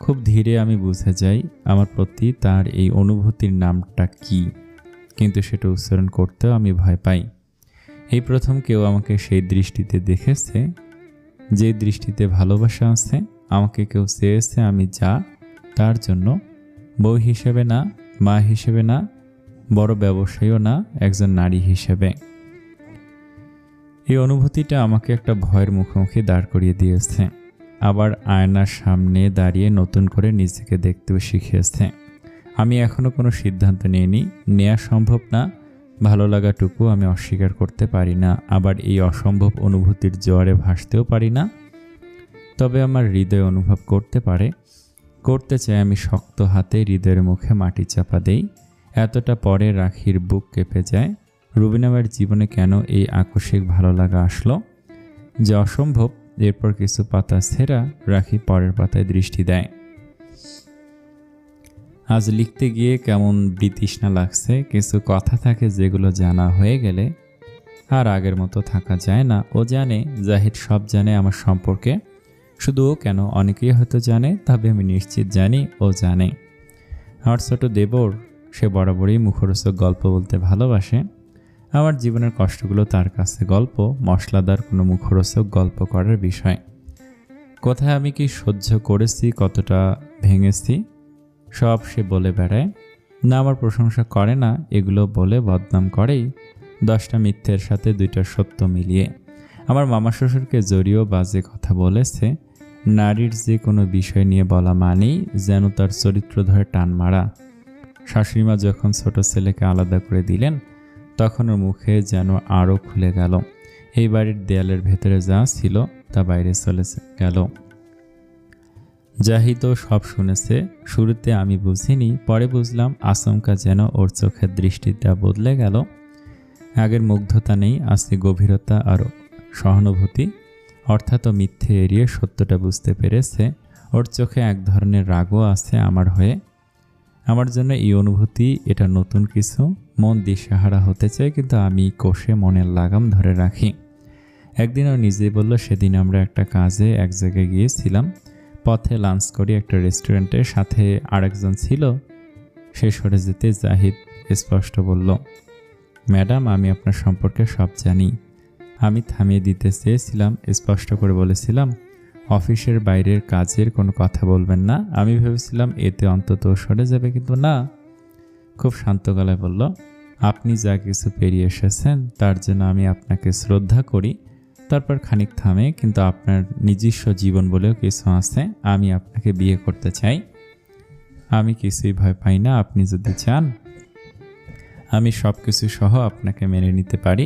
খুব ধীরে আমি বুঝে যাই আমার প্রতি তার এই অনুভূতির নামটা কি, কিন্তু সেটা উচ্চারণ করতেও আমি ভয় পাই। এই প্রথম কেউ আমাকে সেই দৃষ্টিতে দেখেছে, যে দৃষ্টিতে ভালোবাসা আছে। আমাকে কেউ চেয়েছে আমি যা, তার জন্য, বউ হিসেবে না, মা হিসেবে না, বড় ব্যবসায়ীও না, একজন নারী হিসেবে। এই অনুভূতিটা আমাকে একটা ভয়ের মুখোমুখি দাঁড় করিয়ে দিয়েছে। আবার আয়নার সামনে দাঁড়িয়ে নতুন করে নিজেকে দেখতেও শিখিয়েছে। আমি এখনো কোনো সিদ্ধান্ত নিইনি, নেওয়া সম্ভব না। ভালো লাগাটুকু আমি অস্বীকার করতে পারি না, আবার এই অসম্ভব অনুভূতির জোয়ারে ভাসতেও পারি না। তবে আমার হৃদয় অনুভব করতে পারে, করতে চাই। আমি শক্ত হাতে হৃদয়ের মুখে মাটি চাপা দেই। এতটা পরে রাখির বুক কেঁপে যায়। রুবিনামের জীবনে কেন এই আকস্মিক ভালো লাগা আসলো যে অসম্ভব। এরপর কিছু পাতা ছেঁড়া রাখি পরের পাতায় দৃষ্টি দেয়। আজ লিখতে গিয়ে কেমন বিতৃষ্ণা লাগছে। কিছু কথা থাকে যেগুলো জানা হয়ে গেলে আর আগের মতো থাকা যায় না। ও জানে, জাহিদ সব জানে আমার সম্পর্কে। শুধু ও কেন, অনেকেই হয়তো জানে, তবে আমি নিশ্চিত জানি ও জানে। আমার ছোট দেবর, সে বরাবরই মুখরোচক গল্প বলতে ভালোবাসে। আমার জীবনের কষ্টগুলো তার কাছে গল্প, মশলাদার কোনো মুখরোচক গল্প করার বিষয়। কোথায় আমি কি সহ্য করেছি, কতটা ভেঙেছি, সব সে বলে বেড়ায়। না আমার প্রশংসা করে না, এগুলো বলে বদনাম করেই। 10টা মিথ্যের সাথে 2টা সত্য মিলিয়ে। আমার মামা শ্বশুরকে জড়িয়েও বাজে কথা বলেছে। নারীর যে কোনো বিষয় নিয়ে বলা মানেই যেন তার চরিত্র ধরে টান মারা। শাশুড়িমা যখন ছোট ছেলেকে আলাদা করে দিলেন, তখন ওর মুখে যেন আরও খুলে গেল। এই বাড়ির দেয়ালের ভেতরে যা ছিল তা বাইরে চলে গেল। জাহিদও সব শুনেছে। শুরুতে আমি বুঝিনি, পরে বুঝলাম। আচমকা যেন ওর চোখের দৃষ্টিটা বদলে গেল। আগের মুগ্ধতা নেই, আছে গভীরতা আর সহানুভূতি। অর্থাৎ মিথ্যে এড়িয়ে সত্যটা বুঝতে পেরেছে। ওর চোখে এক ধরনের রাগও আছে আমার হয়ে। আমার জন্য এই অনুভূতি, এটা নতুন কিছু। মন দিশেহারা হতে চায়, কিন্তু আমি কষে মনের লাগাম ধরে রাখি। একদিন ও নিজেই বলল, সেদিন আমরা একটা কাজে এক জায়গায় গিয়েছিলাম। পথে লাঞ্চ করি একটা রেস্টুরেন্টে, সাথে আরেকজন ছিল। সে সরে যেতে জাহিদ স্পষ্ট বলল, ম্যাডাম, আমি আপনার সম্পর্কে সব জানি। আমি থামিয়ে দিতে চেয়েছিলাম, স্পষ্ট করে বলেছিলাম, অফিসের বাইরের কাজের কোনো কথা বলবেন না। আমি ভেবেছিলাম এতে অন্তত সরে যাবে, কিন্তু না। খুব শান্ত গলায় বলল, আপনি যা কিছু পেরিয়ে এসেছেন তার জন্য আমি আপনাকে শ্রদ্ধা করি। তারপর খানিক থামে, কিন্তু আপনার নিজস্ব জীবন বলেও কিছু আছে। আমি আপনাকে বিয়ে করতে চাই। আমি কিছুই ভয় পাই না। আপনি যদি চান, আমি সব কিছু সহ আপনাকে মেনে নিতে পারি।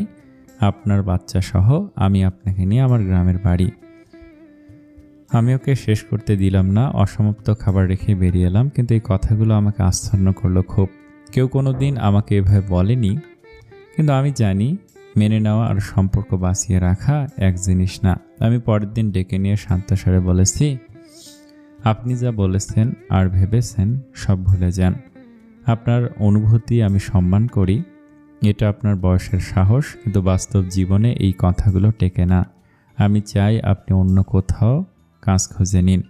আপনার বাচ্চা সহ আমি আপনাকে নিয়ে আমার গ্রামের বাড়ি। আমি ওকে শেষ করতে দিলাম না, অসমাপ্ত খাবার রেখে বেরিয়ে এলাম। কিন্তু এই কথাগুলো আমাকে আচ্ছন্ন করলো খুব। কেউ কোনো দিন আমাকে এভাবে বলেনি, কিন্তু আমি জানি মেনে নেওয়া আর সম্পর্ক বাঁচিয়ে রাখা এক জিনিস না। আমি পরের দিন ডেকে নিয়ে শান্তস্বরে বলেছি, আপনি যা বলেছেন আর ভেবেছেন সব ভুলে যান। আপনার অনুভূতি আমি সম্মান করি, এটা আপনার বয়সের সাহস, কিন্তু বাস্তব জীবনে এই কথাগুলো টেকে না। আমি চাই আপনি অন্য কোথাও কাজ খুঁজে নিন।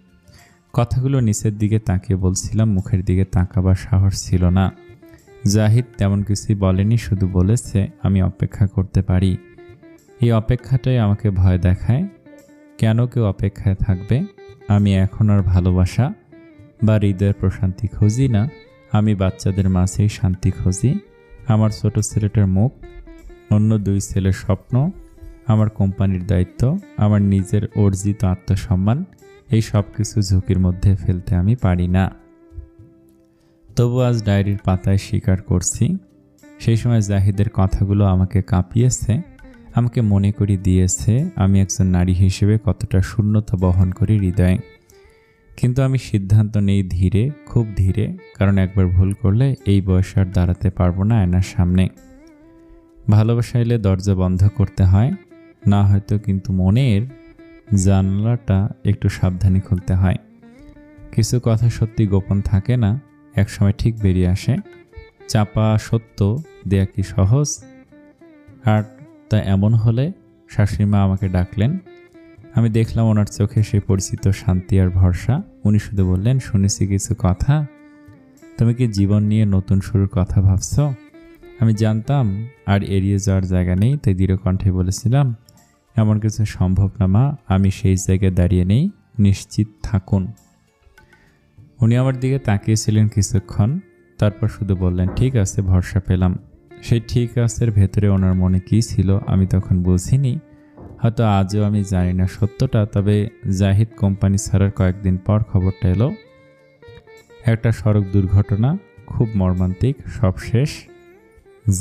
কথাগুলো নিচের দিকে তাকিয়ে বলছিলাম, মুখের দিকে তাকাবার সাহস ছিল না। জাহিদ তেমন কিছুই বলেনি, শুধু বলেছে আমি অপেক্ষা করতে পারি। এই অপেক্ষাটাই আমাকে ভয় দেখায়। কেন কেউ অপেক্ষায় থাকবে? আমি এখন আর ভালোবাসা বা হৃদয়ের প্রশান্তি খুঁজি না, আমি বাচ্চাদের মাঝেই শান্তি খুঁজি। আমার ছোট ছেলেটার মুখ, অন্য 2 ছেলের স্বপ্ন, আমার কোম্পানির দায়িত্ব, আমার নিজের অর্জিত আত্মসম্মান, এই সব কিছু ঝুঁকির মধ্যে ফেলতে আমি পারি না। তবু আজ ডায়েরির পাতায় স্বীকার করছি, সেই সময় জাহিদের কথাগুলো আমাকে কাঁপিয়েছে, আমাকে মনে করিয়ে দিয়েছে আমি একজন নারী হিসেবে কতটা শূন্যতা বহন করি হৃদয়ে। কিন্তু আমি সিদ্ধান্ত নেই ধীরে, খুব ধীরে, কারণ একবার ভুল করলে এই বয়সে আর দাঁড়াতে পারবো না আয়নার সামনে। ভালোবাসা এলে দরজা বন্ধ করতে হয়, না হয়তো কিন্তু মনের জানলাটা একটু সাবধানে খুলতে হয়। কিছু কথা সত্যি গোপন থাকে না, একসময় ঠিক বেরিয়ে আসে। চাপা সত্য দেয়া কি সহজ? আর তা এমন হলে শাশুড়ি মা আমাকে ডাকলেন। আমি দেখলাম ওনার চোখে সেই পরিচিত শান্তি আর ভরসা। উনি শুধু বললেন, শুনেছি কিছু কথা, তুমি কি জীবন নিয়ে নতুন শুরুর কথা ভাবছ? আমি জানতাম আর এড়িয়ে যাওয়ার জায়গা নেই, তাই দৃঢ় কণ্ঠে বলেছিলাম, এমন কিছু সম্ভব না মা, আমি সেই জায়গায় দাঁড়িয়ে নেই, নিশ্চিত থাকুন। উনি আমার দিকে তাকিয়েছিলেন কিছুক্ষণ, তারপর শুধু বললেন, ঠিক আছে। ভরসা পেলাম। সেই ঠিক আছের ভেতরে ওনার মনে কী ছিল আমি তখন বুঝিনি, হয়তো আজও আমি জানি না সত্যটা। তবে জাহিদ কোম্পানি ছাড়ার কয়েকদিন পর খবরটা এলো, একটা সড়ক দুর্ঘটনা, খুব মর্মান্তিক, সব শেষ,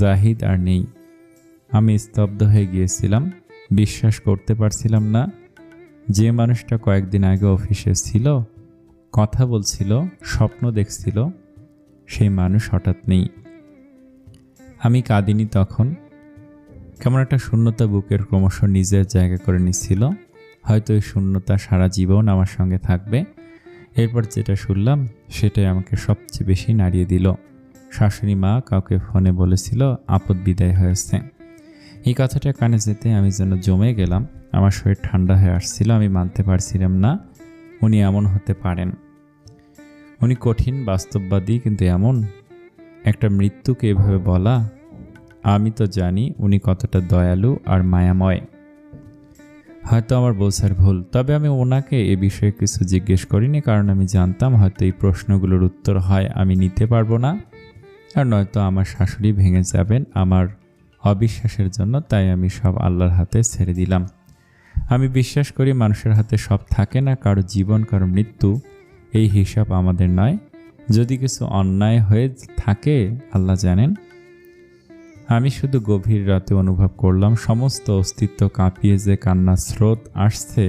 জাহিদ আর নেই। আমি স্তব্ধ হয়ে গিয়েছিলাম, বিশ্বাস করতে পারছিলাম না যে মানুষটা কয়েকদিন আগে অফিসে ছিল, কথা বলছিল, স্বপ্ন দেখছিল, সেই মানুষ হঠাৎ নেই। আমি কাঁদিনি তখন, কেমন একটা শূন্যতা বুকের ক্রমশ নিজের জায়গা করে নিচ্ছিল। হয়তো এই শূন্যতা সারা জীবন আমার সঙ্গে থাকবে। এরপর যেটা শুনলাম সেটাই আমাকে সবচেয়ে বেশি নাড়িয়ে দিল। শাশুড়ি মা কাউকে ফোনে বলেছিল আপদ বিদায় হয়েছে। এই কথাটা কানে যেতে আমি যেন জমে গেলাম, আমার শরীর ঠান্ডা হয়ে আসছিল। আমি মানতে পারছিলাম না উনি এমন হতে পারেন। উনি কঠিন, বাস্তববাদী, কিন্তু এমন একটা মৃত্যুকে এভাবে বলা, আমি তো জানি উনি কতটা দয়ালু আর মায়াময়। হয়তো আমার বোঝার ভুল, তবে আমি ওনাকে এ বিষয়ে কিছু জিজ্ঞেস করিনি, কারণ আমি জানতাম হয়তো এই প্রশ্নগুলোর উত্তর হয় আমি নিতে পারবো না, আর নয়তো আমার শাশুড়ি ভেঙে যাবেন আমার অবিশ্বাসের জন্য। তাই আমি সব আল্লাহর হাতে ছেড়ে দিলাম। আমি বিশ্বাস করি মানুষের হাতে সব থাকে না, কারো জীবন, কারো মৃত্যু, এই হিসাব আমাদের নয়। যদি কিছু অন্যায় হয়ে থাকে আল্লাহ জানেন। আমি শুধু গভীর রাতে অনুভব করলাম সমস্ত অস্তিত্ব কাঁপিয়ে যে কান্নার স্রোত আসছে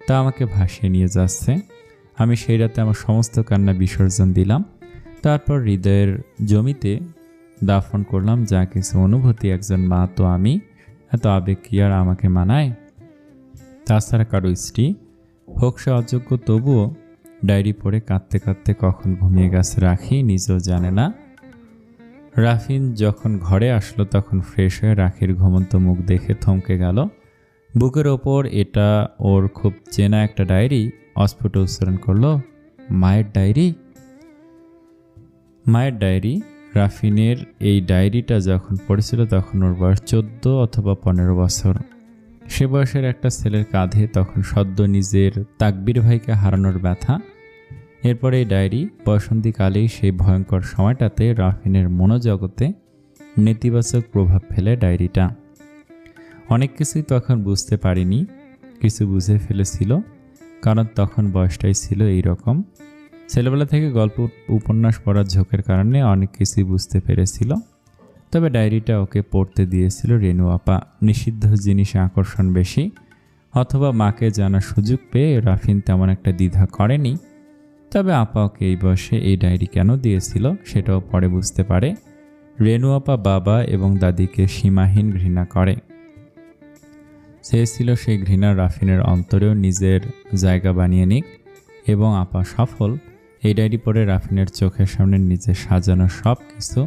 তা আমাকে ভাসিয়ে নিয়ে যাচ্ছে। আমি সেই রাতে আমার সমস্ত কান্না বিসর্জন দিলাম, তারপর হৃদয়ের জমিতে দাফন করলাম যা কিছু অনুভূতি। একজন মা তো আমি, এত আবেগ কি আর আমাকে মানায়? তাছাড়া কারো স্ত্রী হোক সে অযোগ্য, তবুও ডায়েরি পড়ে কাঁদতে কাঁদতে কখন ঘুমিয়ে গেছে রাখি নিজেও জানে না। রাফিন যখন ঘরে আসলো তখন ফ্রেশ হয়ে রাখির ঘুমন্ত মুখ দেখে থমকে গেল। বুকের ওপর এটা ওর খুব চেনা একটা ডায়েরি, অস্ফুট উচ্চারণ করলো, মায়ের ডায়েরি। মায়ের ডায়েরি। রাফিনের এই ডায়েরিটা যখন পড়েছিল তখন ওর বয়স 14 অথবা 15 বছর। সে বয়সের একটা ছেলের কাঁধে তখন সদ্য নিজের তাকবীর ভাইকে হারানোর ব্যথা। এরপরে এই ডায়েরি বসন্তীকালেই সেই ভয়ঙ্কর সময়টাতে রাফিনের মনোজগতে নেতিবাচক প্রভাব ফেলে ডায়েরিটা। অনেক কিছুই তখন বুঝতে পারিনি, কিছু বুঝে ফেলেছিল, কারণ তখন বয়সটাই ছিল এই রকম। ছেলেবেলা থেকে গল্প উপন্যাস পড়ার ঝোঁকের কারণে অনেক কিছুই বুঝতে পেরেছিল। তবে ডায়েরিটা ওকে পড়তে দিয়েছিল রেনু আপা। নিষিদ্ধ জিনিসে আকর্ষণ বেশি, অথবা মাকে জানার সুযোগ পেয়ে রাফিন তেমন একটা দ্বিধা করেনি। তবে আপা ওকে এই বয়সে এই ডায়েরি কেন দিয়েছিল সেটাও পরে বুঝতে পারে। রেনু আপা বাবা এবং দাদিকে সীমাহীন ঘৃণা করে। চেয়েছিল সেই ঘৃণা রাফিনের অন্তরেও নিজের জায়গা বানিয়ে নিক, এবং আপা সফল। এই ডায়েরি পড়ে রাফিনের চোখের সামনে নিজের সাজানো সব কিছু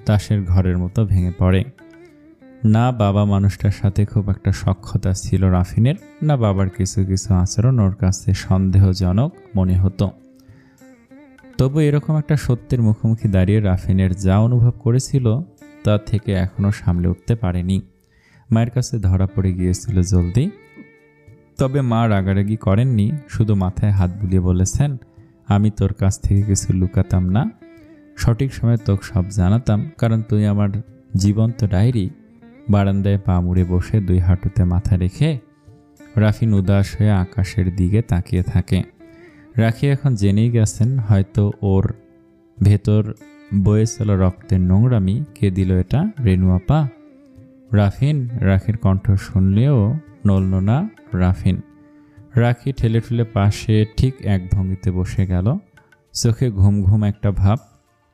তাসের ঘরের মতো ভেঙে পড়ে। না বাবা মানুষটার সাথে খুব একটা সখ্যতা ছিল রাফিনের, না বাবার কিছু কিছু আচরণ ওর কাছে সন্দেহজনক মনে হতো। তবু এরকম একটা সত্যের মুখোমুখি দাঁড়িয়ে রাফিনের যা অনুভব করেছিল তা থেকে এখনও সামলে উঠতে পারেনি। মায়ের কাছে ধরা পড়ে গিয়েছিল জলদি। তবে মা রাগারাগি করেননি, শুধু মাথায় হাত বুলিয়ে বলেছেন, আমি তোর কাছ থেকে কিছু লুকাতাম না, সঠিক সময়ে তোকে সব জানাতাম, কারণ তুই আমার জীবন্ত ডায়েরি। বারান্দায় পা মুড়ে বসে দুই হাঁটুতে মাথা রেখে রাফিন উদাস হয়ে আকাশের দিকে তাকিয়ে থাকে। রাখি এখন জেনেই গেছেন হয়তো ওর ভেতর বয়ে চলা রক্তের নোংরামি। কে দিল এটা? রেনু আপা? রাফিন? রাখির কণ্ঠ শুনলেও নড়ল না রাফিন। রাখি ঠেলে ঠেলে পাশে ঠিক এক ভঙ্গিতে বসে গেল, চোখে ঘুম ঘুম একটা ভাব।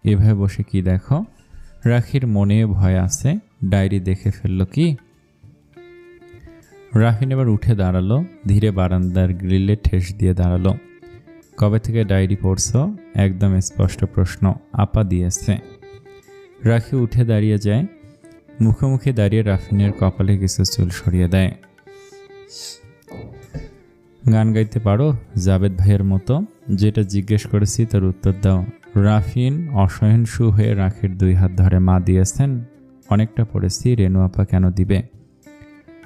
এভাবে বসে কি দেখো? রাখির মনে ভয় আছে, ডায়েরি দেখে ফেলল কি? রাফিন এবার উঠে দাঁড়ালো, ধীরে বারান্দার গ্রিলে ঠেস দিয়ে দাঁড়ালো। কবে থেকে ডায়েরি পড়ছো? একদম স্পষ্ট প্রশ্ন। আপা দিয়েছে। রাখি উঠে দাঁড়িয়ে যায়, মুখোমুখি দাঁড়িয়ে রাফিনের কপালে কিছু চুল সরিয়ে দেয়। গান গাইতে পারো জাবেদ ভাইয়ের মতো? যেটা জিজ্ঞেস করেছি তার উত্তর দাও। রাফিন অসহিষ্ণু হয়ে রাখির দুই হাত ধরে। মা দিয়েছেন? অনেকটা পড়েছি, রেনু আপা কেন দিবে?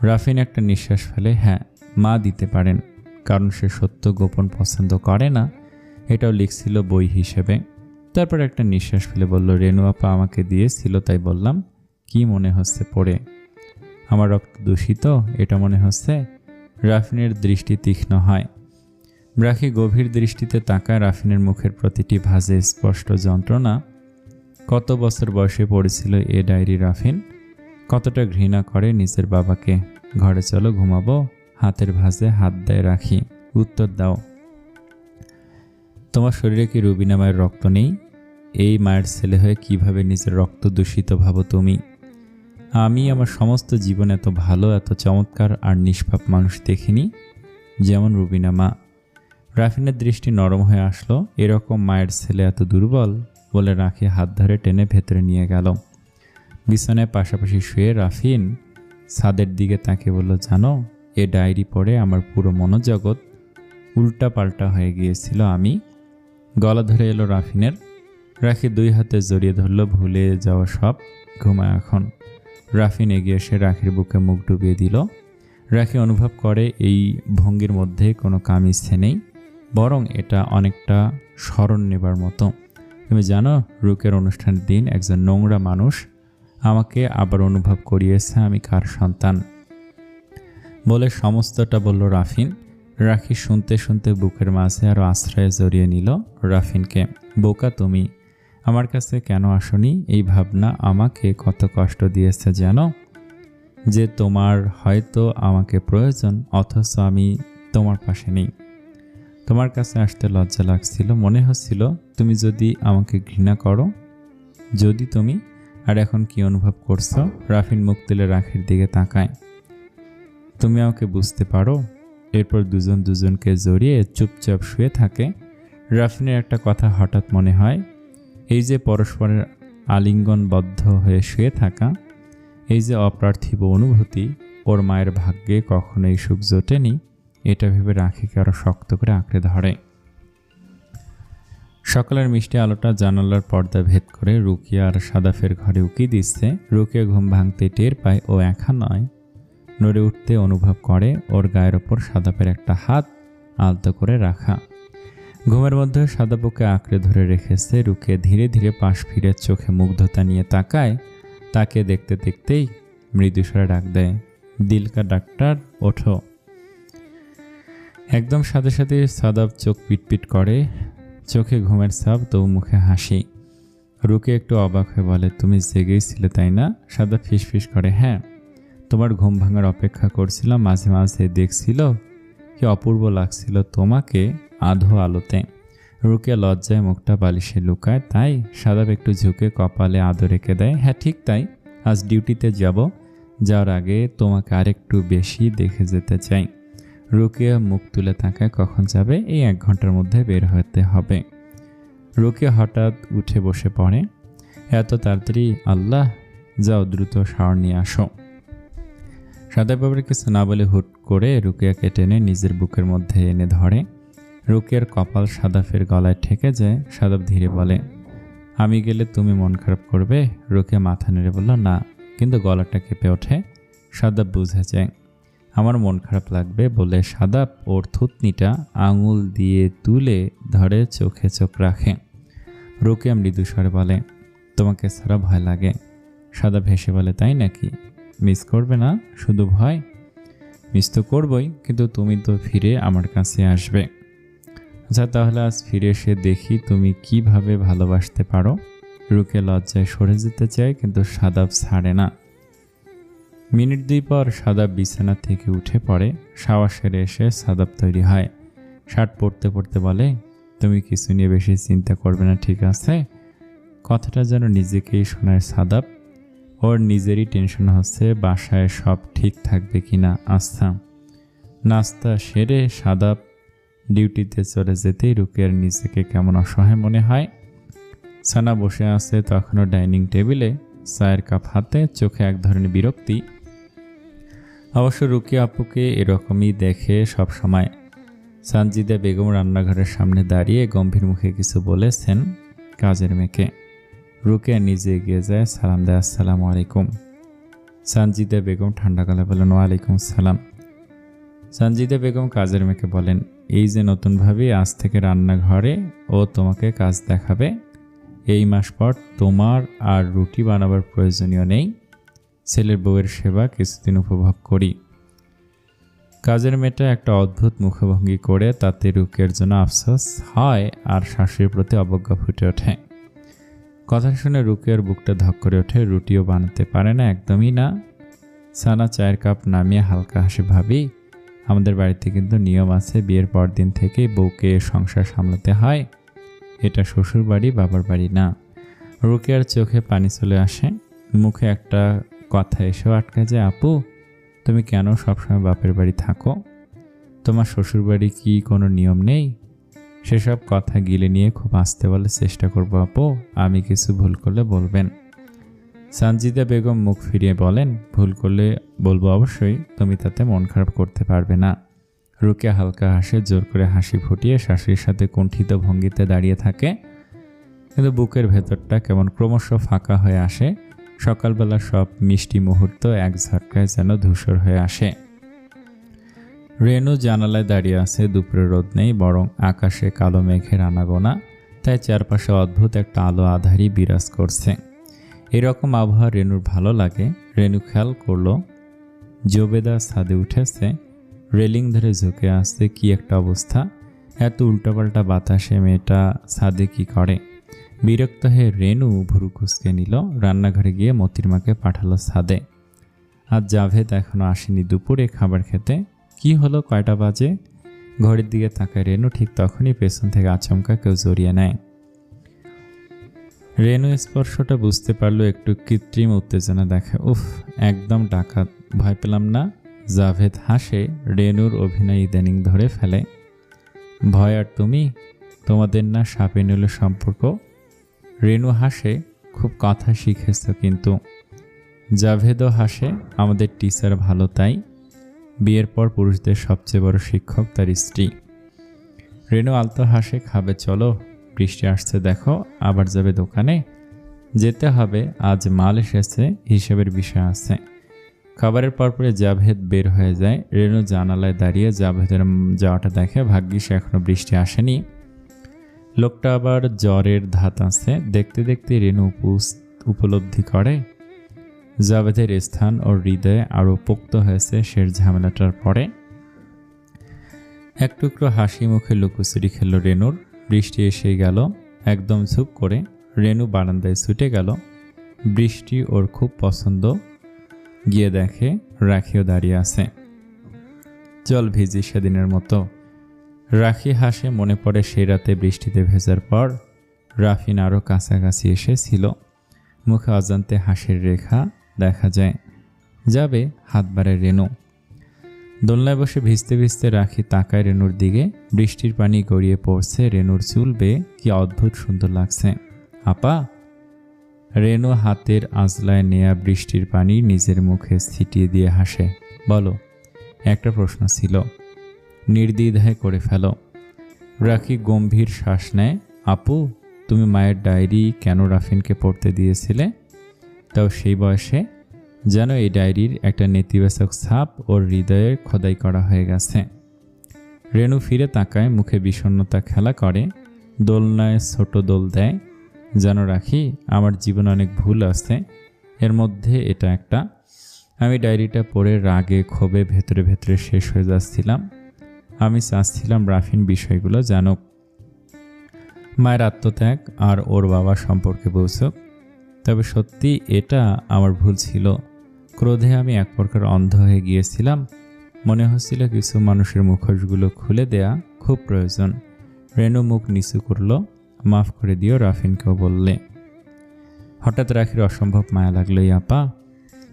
রাফিন একটা নিঃশ্বাস ফেলে। হ্যাঁ, মা দিতে পারেন, কারণ সে সত্য গোপন পছন্দ করে না, এটাও লিখছিল বই হিসেবে। তারপর একটা নিঃশ্বাস ফেলে বলল, রেনু আপা আমাকে দিয়েছিল তাই বললাম। কি মনে হচ্ছে পড়ে? আমার রক্ত দূষিত এটা মনে হচ্ছে? রাফিনের দৃষ্টি তীক্ষ্ণ হয়। রাখি গভীর দৃষ্টিতে তাকায়। রাফিনের মুখের প্রতিটি ভাঁজে স্পষ্ট যন্ত্রণা। কত বছর বয়সে পড়েছিল এ ডায়েরি রাফিন? কতটা ঘৃণা করে নিজের বাবাকে। ঘরে চলো ঘুমাবো। হাতের ভাঁজে হাত দেয় রাখি। উত্তর দাও। তোমার শরীরে কি রুবিনা মায়ের রক্ত নেই? এই মায়ের ছেলে হয়ে কিভাবে নিজের রক্ত দূষিত ভাবো তুমি? আমি আমার সমস্ত জীবন এত ভালো, এত চমৎকার আর নিষ্পাপ মানুষ দেখিনি যেমন রুবিনা মা। রাফিনের দৃষ্টি নরম হয়ে আসলো। এরকম মায়ের ছেলে এত দুর্বল? বলে রাখি হাত ধরে টেনে ভেতরে নিয়ে গেল। বিছানায় পাশাপাশি শুয়ে রাফিন ছাদের দিকে তাকিয়ে বলল, জানো, এ ডায়েরি পড়ে আমার পুরো মনোজগৎ উল্টা পাল্টা হয়ে গিয়েছিল। আমি গলা ধরে এলো রাফিনের। রাখি দুই হাতে জড়িয়ে ধরল। ভুলে যাওয়া সব, ঘুমায় এখন। রাফিন এগিয়ে এসে রাখির বুকে মুখ ডুবিয়ে দিল। রাখি অনুভব করে এই ভঙ্গির মধ্যে কোনো কামিছে নেই, বরং এটা অনেকটা স্মরণ নেবার মতো। তুমি জানো, রুকের অনুষ্ঠানের দিন একজন নোংরা মানুষ আমাকে আবার অনুভব করিয়েছে আমি কার সন্তান। বলে সমস্তটা বলল রাফিন। রাখি শুনতে শুনতে বুকের মাঝে আরও আশ্রয়ে জড়িয়ে নিল রাফিনকে। বোকা তুমি, আমার কাছে কেন আসনি? এই ভাবনা আমাকে কত কষ্ট দিয়েছে জানো? যে তোমার হয়তো আমাকে প্রয়োজন, অথচ আমি তোমার পাশে নেই। তোমার কাছে আসতে লজ্জা লাগছিল, মনে হচ্ছিল তুমি যদি আমাকে ঘৃণা করো। যদি তুমি, আর এখন কি অনুভব করছো? রাফিন মুখ তুলে রাখির দিকে তাকায়। তুমি আমাকে বুঝতে পারো? এরপর দুজন দুজনকে জড়িয়ে চুপচাপ শুয়ে থাকে। রাফিনের একটা কথা হঠাৎ মনে হয়, এই যে পরস্পরের আলিঙ্গনবদ্ধ হয়ে শুয়ে থাকা, এই যে অপার্থিব অনুভূতি, ওর মায়ের ভাগ্যে কখনো এই সুখ জোটেনি। এটা ভেবে রাখিকে আরো শক্ত করে আঁকড়ে ধরে। সকালের মিষ্টি আলোটা জানালার পর্দা ভেদ করে রুকিয়া আর সাদাফের ঘরে উকি দিচ্ছে। রুকিয়া ঘুম ভাঙতে টের পায় ও একা নয়, নড়ে উঠতে অনুভব করে ওর গায়ের ওপর সাদাফের একটা হাত আলতো করে রাখা। ঘুমের মধ্যে সাদাপুকে আঁকড়ে ধরে রেখেছে। রুকিয়া ধীরে ধীরে পাশ ফিরে চোখে মুগ্ধতা নিয়ে তাকায়। তাকে দেখতে দেখতেই মৃদুস্বরে ডাক দেয়, দিলকা ডাক্তার ওঠো। একদম সাথে সাথে সাদাব চোখ পিটপিট করে, চোখে ঘুমের ছাপ, তো মুখে হাসি। রুকে একটু অবাক হয়ে বলে, তুমি জেগেই ছিলে তাই না? সাদাব ফিসফিস করে, হ্যাঁ, তোমার ঘুম ভাঙার অপেক্ষা করছিলাম। মাঝে মাঝে দেখছিল কি অপূর্ব লাগছিল তোমাকে আধো আলোতে। রুকে লজ্জায় মুখটা বালিশে লুকায়, তাই? সাদাব একটু ঝুঁকে কপালে আদর রেখে দেয়, হ্যাঁ ঠিক তাই। আজ ডিউটিতে যাব, যাওয়ার আগে তোমাকে আরেকটু বেশি দেখে যেতে চাই। রুকিয়া মুখ তুলে তাকায়, কখন যাবে? এই 1 ঘন্টার মধ্যে বের হতে হবে। রুকিয়া হঠাৎ উঠে বসে পড়ে, এত তাড়াতাড়ি? আল্লাহ, যাও দ্রুত শাওয়ার নিয়ে আসো। সাদাব বাবার কিছু না বলে হুট করে রুকিয়াকে টেনে নিজের বুকের মধ্যে এনে ধরে। রুকিয়ার কপাল সাদাফের গলায় ঠেকে যায়। সাদাব ধীরে বলে, আমি গেলে তুমি মন খারাপ করবে? রুকিয়া মাথা নেড়ে বলল, না। কিন্তু গলাটা কেঁপে ওঠে। সাদাব বুঝে যায় আমার মন খারাপ লাগবে বলে সাদাব ওর থুতনিটা আঙুল দিয়ে তুলে ধরে চোখে চোখ রাখে। রুকিয়া মৃদু স্বরে বলে, তোমাকে ছাড়া ভয় লাগে। সাদাব হেসে বলে, তাই নাকি? মিস করবে না? শুধু ভয়? মিস তো করবই, কিন্তু তুমি তো ফিরে আমার কাছে আসবে। আচ্ছা, তাহলে আজ ফিরে এসে দেখি তুমি কিভাবে ভালোবাসতে পারো। রুকে লজ্জায় সরে যেতে চায়, কিন্তু সাদাব ছাড়ে না। মিনিট 2 পর সাদাব বিছানা থেকে উঠে পড়ে। শাওয়ার সেরে এসে সাদাব তৈরি হয়। শার্ট পরতে পরতে বলে, তুমি কিছু নিয়ে বেশি চিন্তা করবে না, ঠিক আছে? কথাটা যেন নিজেকেই শোনায় সাদাব। ওর নিজেরই টেনশন হচ্ছে বাসায় সব ঠিক থাকবে কিনা। আচ্ছা। নাস্তা সেরে সাদাব ডিউটিতে চলে যেতেই রুকিয়ার নিজেকে কেমন অসহায় মনে হয়। সানা বসে আছে তখনও ডাইনিং টেবিলে, চায়ের কাপ হাতে, চোখে এক ধরনের বিরক্তি। অবশ্য রুকিয়া আপুকে এরকমই দেখে সব সময়। সানজিদা বেগম রান্নাঘরের সামনে দাঁড়িয়ে গম্ভীর মুখে কিছু বলেছেন কাজের মেয়েকে। রুকিয়া নিজে এগিয়ে যায়, সালাম দেয়, আসসালামু আলাইকুম। সানজিদা বেগম ঠান্ডা গলায় বলেন, ওয়ালাইকুম সালাম। সানজিদা বেগম কাজের মেয়েকে বলেন, এই যে নতুনভাবে আজ থেকে রান্নাঘরে ও তোমাকে কাজ দেখাবে। এই মাস পর তোমার আর রুটি বানাবার প্রয়োজনীয় নেই। ছেলের বউয়ের সেবা কিছুদিন উপভোগ করি। কাজের মেয়েটা একটা অদ্ভুত মুখভঙ্গি করে, তাতে রুকের জন্য আফসোস হয় আর শাশুড়ির প্রতি অবজ্ঞা ফুটে ওঠে। কথা শুনে রুকের বুকটা ধক করে ওঠে। রুটিও বানাতে পারে না, একদমই না। সানা চায়ের কাপ নামিয়ে হালকা হাসি, ভাবি, আমাদের বাড়িতে কিন্তু নিয়ম আছে, বিয়ের পর দিন থেকেই বউকে সংসার সামলাতে হয়। এটা শ্বশুর বাড়ি, বাবার বাড়ি না। রুকিয়ার চোখে পানি চলে আসে, মুখে একটা কথা এসেও আটকে যায়, আপু, তুমি কেন সবসময় বাপের বাড়ি থাকো? তোমার শ্বশুর বাড়ি কি কোনো নিয়ম নেই? সেসব কথা গিলে নিয়ে খুব আস্তে বলে, চেষ্টা করবো আপু, আমি কিছু ভুল করলে বলবেন। সানজিদা বেগম মুখ ফিরিয়ে বলেন, ভুল করলে বলবো অবশ্যই, তুমি তাতে মন খারাপ করতে পারবে না। রুকিয়া হালকা হাসে, জোর করে হাসি ফুটিয়ে শাশুড়ির সাথে কুণ্ঠিত ভঙ্গিতে দাঁড়িয়ে থাকে, কিন্তু বুকের ভেতরটা কেমন ক্রমশ ফাঁকা হয়ে আসে। সকালবেলা সব মিষ্টি মুহূর্ত এক ঝটকায় যেন ধূসর হয়ে আসে। রেনু জানালায় দাঁড়িয়ে আছে, দুপুরে রোদ নেই, বরং আকাশে কালো মেঘের আনাগোনা, তাই চারপাশে অদ্ভুত একটা আলো আধারি বিরাজ করছে। এরকম আবহাওয়া রেনুর ভালো লাগে। রেনু খেয়াল করলো জোবেদা ছাদে উঠেছে, রেলিং ধরে ঝুঁকে আসছে, কি একটা অবস্থা। এত উল্টাপাল্টা বাতাসে মেয়েটা ছাদে কি করে? বিরক্ত হয়ে রেনু ভুরু কুঁচকে নিল, রান্নাঘরে গিয়ে মতির মাকে পাঠালো ছাদে। আজ জাভেদ এখনো আসেনি দুপুরে খাবার খেতে। কি হলো, কয়টা বাজে? ঘড়ির দিকে তাকায় রেনু, ঠিক তখনই পেছন থেকে আচমকা কেউ জড়িয়ে নেয়। রেনু স্পর্শটা বুঝতে পারলো, একটু কৃত্রিম উত্তেজনা দেখে। উফ, একদম ডাকাত, ভয় পেলাম না। জাভেদ হাসে, রেনুর অভিনয় ইদানিং ধরে ফেলে। ভয় আর তুমি, তোমাদের না সাপে নীলের সম্পর্ক? রেনু হাসে, খুব কথা শিখেছ কিন্তু। জাভেদও হাসে, আমাদের টিচার ভালো তাই। বিয়ের পর পুরুষদের সবচেয়ে বড় শিক্ষক তার স্ত্রী। রেনু আলতো হাসে, খাবে চলো, বৃষ্টি আসছে দেখো, আবার যাবে দোকানে? যেতে হবে, আজ মাল এসেছে, হিসেবের বিষয় আছে। খাবারের পরপরে জাভেদ বের হয়ে যায়। রেনু জানালায় দাঁড়িয়ে জাভেদের যাওয়াটা দেখে, ভাগ্যিস এখনো বৃষ্টি আসেনি। লোকটা আবার জ্বরের ধাত আছে। দেখতে দেখতে রেনু উপলব্ধি করে জাভেদের স্থান ওর হৃদয়ে আরও পোক্ত হয়েছে শেষ ঝামেলাটার পরে। এক টুকরো হাসি মুখে লুকোচুরি খেল রেনুর। বৃষ্টি এসে গেল একদম ঝুপ করে। রেনু বারান্দায় ছুটে গেল। বৃষ্টি ওর খুব পছন্দ। গিয়ে দেখে রাখিও দাঁড়িয়ে আছে। চল ভিজি সেদিনের মতো। রাখি হাসে, মনে পড়ে সেই রাতে বৃষ্টিতে ভেজার পর রাফিন আরও কাছাকাছি এসেছিল। মুখে অজান্তে হাসির রেখা দেখা যায়। যাবে, হাত বাড়ায় রেনু। দোলনায় বসে ভিজতে ভিজতে রাখি তাকায় রেনুর দিকে। বৃষ্টির পানি গড়িয়ে পড়ছে রেনুর চুল বেয়ে। কি অদ্ভুত সুন্দর লাগছে। আপা। রেনু হাতের আজলায় নেয়া বৃষ্টির পানি নিজের মুখে ছিটিয়ে দিয়ে হাসে। বলো। একটা প্রশ্ন ছিল। নির্দ্বিধায় করে ফেলো। রাখি গম্ভীর শ্বাস নেয়। আপু, তুমি মায়ের ডায়েরি কেন রাফিনকে পড়তে দিয়েছিলে? তাও সেই বয়সে? যেন এই ডায়েরির একটা নেতিবাচক ছাপ ওর হৃদয়ে খোদাই করা হয়ে গেছে। রেনু ফিরে তাকায়, মুখে বিষণ্ণতা খেলা করে। দোলনায় ছোট দোল দেয়। যেন রাখি, আমার জীবনে অনেক ভুল আছে, এর মধ্যে এটা একটা। আমি ডায়েরিটা পড়ে রাগে ক্ষোভে ভেতরে ভেতরে শেষ হয়ে যাচ্ছিলাম। আমি চাচ্ছিলাম রাফিন বিষয়গুলো জানুক, মায়ের আত্মত্যাগ আর ওর বাবা সম্পর্কে বুঝুক। তবে সত্যি এটা আমার ভুল ছিল। ক্রোধে আমি এক প্রকার অন্ধ হয়ে গিয়েছিলাম। মনে হচ্ছিল কিছু মানুষের মুখোশগুলো খুলে দেয়া খুব প্রয়োজন। রেনু মুখ নিচু করল। মাফ করে দিও, রাফিনকেও বললে। হঠাৎ রাখির অসম্ভব মায়া লাগলো। আপা,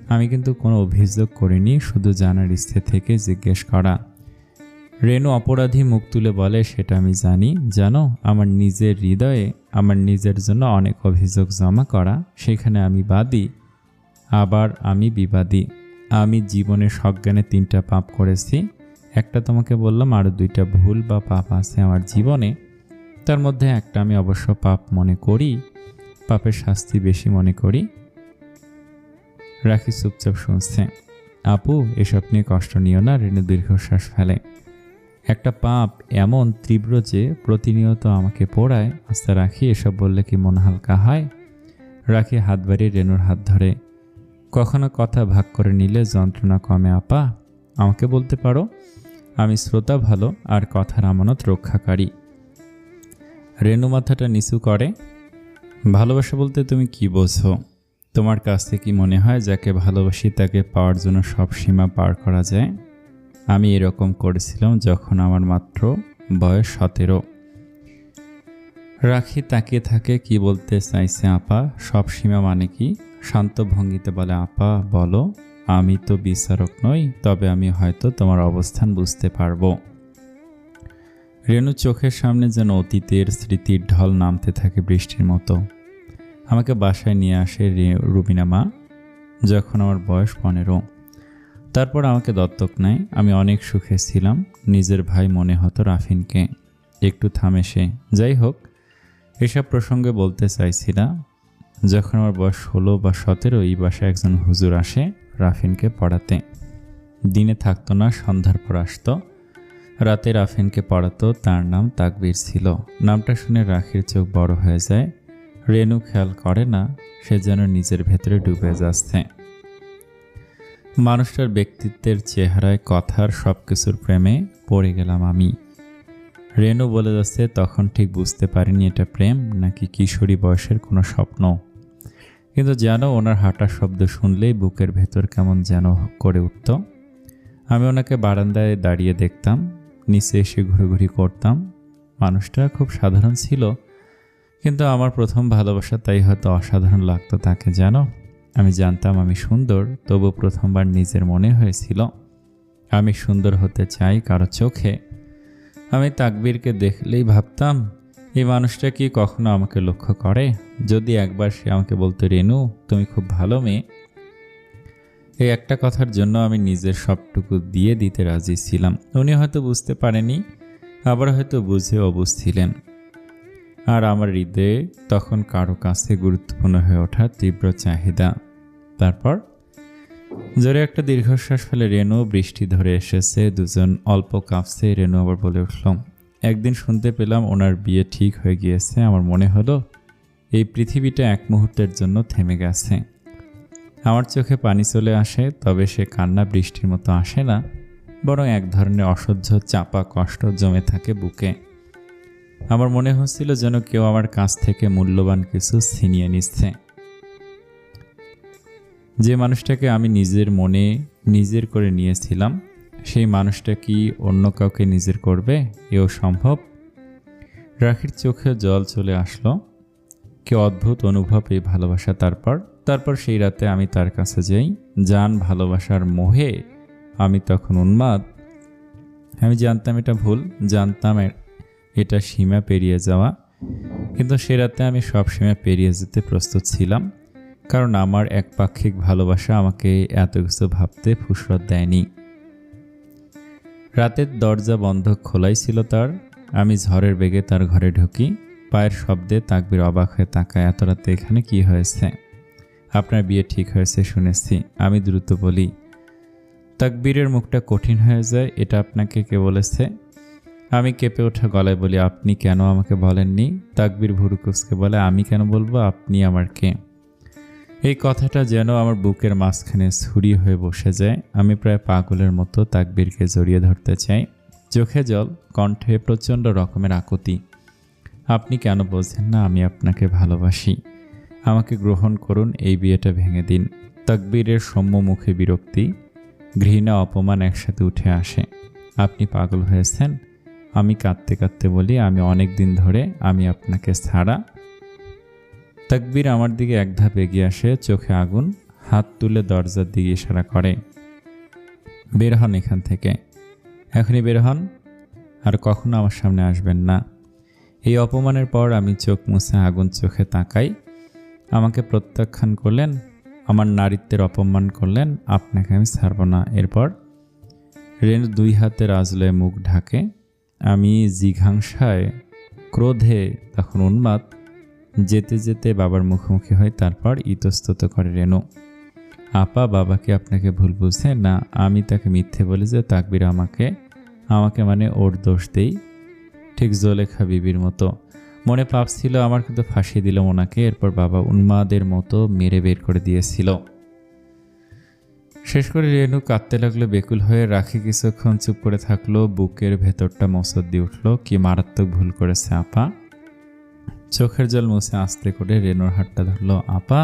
আমি কিন্তু কোনো অভিযোগ করিনি, শুধু জানার ইচ্ছে থেকে জিজ্ঞেস করা। রেনু অপরাধী মুখ তুলে বলে, সেটা আমি জানি। জানো, আমার নিজের হৃদয়ে আমার নিজের জন্য অনেক অভিযোগ জমা করা। সেখানে আমি বাদী, আবার আমি বিবাদী। আমি জীবনে সজ্ঞানে 3টা পাপ করেছি। একটা তোমাকে বললাম, আরও 2টা ভুল বা পাপ আছে আমার জীবনে। তার মধ্যে একটা আমি অবশ্য পাপ মনে করি, পাপের শাস্তি বেশি মনে করি। রাখি চুপচাপ শুনছে। আপু, এসব নিয়ে কষ্ট নিও না। রেনু দীর্ঘশ্বাস ফেলে। একটা পাপ এমন তীব্র যে প্রতিনিয়ত আমাকে পোড়ায়। আস্তে রাখি, এসব বললে কি মন হালকা হয়? রাখি হাত বাড়িয়ে রেনুর হাত ধরে। কখনো কথা ভাগ করে নিলে যন্ত্রণা কমে আপা। আমাকে বলতে পারো, আমি শ্রোতা ভালো আর কথার আমানত রক্ষাকারী। রেনু মাথাটা নিচু করে। ভালোবাসা বলতে তুমি কি বোঝো? তোমার কাছে কি মনে হয় যাকে ভালোবাসি তাকে পাওয়ার জন্য সব সীমা পার করা যায়? আমি এরকম করেছিলাম যখন আমার মাত্র বয়স 17। রাখি তাকিয়ে থাকে। কি বলতে চাইছে আপা? সব সীমা মানে কি? শান্ত ভঙ্গিতে বলে, আপা বলো। আমি তো বিচারক নই, তবে আমি হয়তো তোমার অবস্থান বুঝতে পারবো। রেনু চোখের সামনে যেন অতীতের স্মৃতির ঢল নামতে থাকে বৃষ্টির মতো। আমাকে বাসায় নিয়ে আসে রুবিনা মা, যখন আমার বয়স 15। তারপর আমাকে দত্তক নেয়। আমি অনেক সুখে ছিলাম। নিজের ভাই মনে হতো রাফিনকে। একটু থামে সে। যাই হোক, এসব প্রসঙ্গে বলতে চাইছি না। যখন আমার বয়স 16 বা 17, এই বাসায় একজন হুজুর আসে রাফিনকে পড়াতে। দিনে থাকতো না, সন্ধ্যার পর আসতো। রাতে রাফিনকে পড়াতো। তার নাম তাকবীর ছিল। নামটা শুনে রাখির চোখ বড় হয়ে যায়। রেনু খেয়াল করে না, সে যেন নিজের ভেতরে ডুবে যাচ্ছে। মানুষটার ব্যক্তিত্বের, চেহারায়, কথার সবকিছুর প্রেমে পড়ে গেলাম আমি। রেনু বলে যাচ্ছে, তখন ঠিক বুঝতে পারিনি এটা প্রেম নাকি কিশোরী বয়সের কোনো স্বপ্ন। কিন্তু যেন ওনার হাঁটার শব্দ শুনলেই বুকের ভেতর কেমন যেন করে উঠত। আমি ওনাকে বারান্দায় দাঁড়িয়ে দেখতাম, নিচে এসে ঘুরোঘুরি করতাম। মানুষটা খুব সাধারণ ছিল, কিন্তু আমার প্রথম ভালোবাসা, তাই হয়তো অসাধারণ লাগতো তাকে। জানো, আমি জানতাম আমি সুন্দর, তবু প্রথমবার নিজের মনে হয়েছিল আমি সুন্দর হতে চাই কারো চোখে। আমি তাকবীরকে দেখলেই ভাবতাম, এই মানুষটা কি কখনো আমাকে লক্ষ্য করে? যদি একবার সে আমাকে বলতো, রেনু তুমি খুব ভালো মেয়ে, এই একটা কথার জন্য আমি নিজের সবটুকু দিয়ে দিতে রাজি ছিলাম। উনি হয়তো বুঝতে পারেনি, আবার হয়তো বুঝে অবুঝছিলেন। আর আমার হৃদয়ে তখন কারো কাছে গুরুত্বপূর্ণ হয়ে ওঠা তীব্র চাহিদা। তারপর জোরে একটা দীর্ঘশ্বাস ফেলে রেনু। বৃষ্টি ধরে এসেছে, দুজন অল্প কাঁপছে। রেনু আবার বলে উঠল, একদিন শুনতে পেলাম ওনার বিয়ে ঠিক হয়ে গিয়েছে। আমার মনে হলো এই পৃথিবীটা এক মুহূর্তের জন্য থেমে গেছে। আমার চোখে পানি চলে আসে, তবে সে কান্না বৃষ্টির মতো আসে না, বরং এক ধরনের অসহ্য চাপা কষ্ট জমে থাকে বুকে। আমার মনে হচ্ছিল যেন কেউ আমার কাছ থেকে মূল্যবান কিছু ছিনিয়ে নিচ্ছে। যে মানুষটাকে আমি নিজের মনে নিজের করে নিয়েছিলাম, সেই মানুষটা কি অন্য কাউকে নিজের করবে? এও সম্ভব? রাখির চোখে জল চলে আসলো। কি অদ্ভুত অনুভব এই ভালোবাসা। তারপর সেই রাতে আমি তার কাছে যাই। জান ভালোবাসার মোহে আমি তখন উন্মাদ। আমি জানতাম এটা ভুল, জানতাম এটা সীমা পেরিয়ে যাওয়া, কিন্তু সে রাতে আমি সব সীমা পেরিয়ে যেতে প্রস্তুত ছিলাম, কারণ আমার একপাক্ষিক ভালোবাসা আমাকে এত কিছু ভাবতে ফুসরত দেয়নি। রাতের দরজা বন্ধ খোলাই ছিল তার। আমি ঝড়ের বেগে তার ঘরে ঢুকি। পায়ের শব্দে তাকবীর অবাক হয়ে তাকায়। এত রাতে এখানে কি হয়েছে? আপনার বিয়ে ঠিক হয়েছে শুনেছি। আমি দ্রুত বলি। তাকবীরের মুখটা কঠিন হয়ে যায়। এটা আপনাকে কে বলেছে? আমি কেঁপে ওঠা গলায় বলি, আপনি কেন আমাকে বলেননি? তাকবীর ভুরু কুঁচকে বলে, আমি কেন বলবো? আপনি আমার কে? এই কথাটা যেন আমার বুকের মাঝখানে ছুরি হয়ে বসে যায়। আমি প্রায় পাগলের মতো তাকবীরকে জড়িয়ে ধরতে চাই। চোখে জল, কণ্ঠে প্রচণ্ড রকমের আকুতি। আপনি কেন বোঝেন না আমি আপনাকে ভালোবাসি? আমাকে গ্রহণ করুন, এই বিয়েটা ভেঙে দিন। তাকবীরের সম্মুখে বিরক্তি, ঘৃণা, অপমান একসাথে উঠে আসে। আপনি পাগল হয়েছেন? আমি কাঁদতে কাঁদতে বলি, আমি অনেক দিন ধরে আমি আপনাকে ছাড়া। তাকবীর আমার দিকে এক ধাপ এগিয়ে আসে, চোখে আগুন, হাত তুলে দরজার দিকে ইশারা করে। বের হন এখান থেকে, এখনই বের হন, আর কখনো আমার সামনে আসবেন না। এই অপমানের পর আমি চোখ মুছে আগুন চোখে তাকাই। আমাকে প্রত্যাখ্যান করলেন, আমার নারীত্বের অপমান করলেন, আপনাকে আমি ছাড়ব না। এরপর রেনু দুই হাতের আজলে মুখ ঢাকে। আমি জিঘাংসায়, ক্রোধে, তখন উন্মাদ। যেতে যেতে বাবার মুখোমুখি হয়। তারপর ইতস্তত করে রেনু, আপা বাবাকে আপনাকে ভুল বুঝে না। আমি তাকে মিথ্যে বলি যে তাকবীর আমাকে মানে ওর দোষ দেই, ঠিক জোলেখা বিবির মতো। মনে পাপ ছিল আমার, কিন্তু ফাঁসিয়ে দিল ওনাকে। এরপর বাবা উন্মাদের মতো মেরে বের করে দিয়েছিল। শেষ করে রেনু কাঁদতে লাগলো বেকুল হয়ে। রাখি কিছুক্ষণ চুপ করে থাকলো। বুকের ভেতরটা মসদ দিয়ে উঠলো। কি মারাত্মক ভুল করেছে আপা। চোখের জল মুছে আস্তে করে রেনুর হাতটা ধরলো। আপা।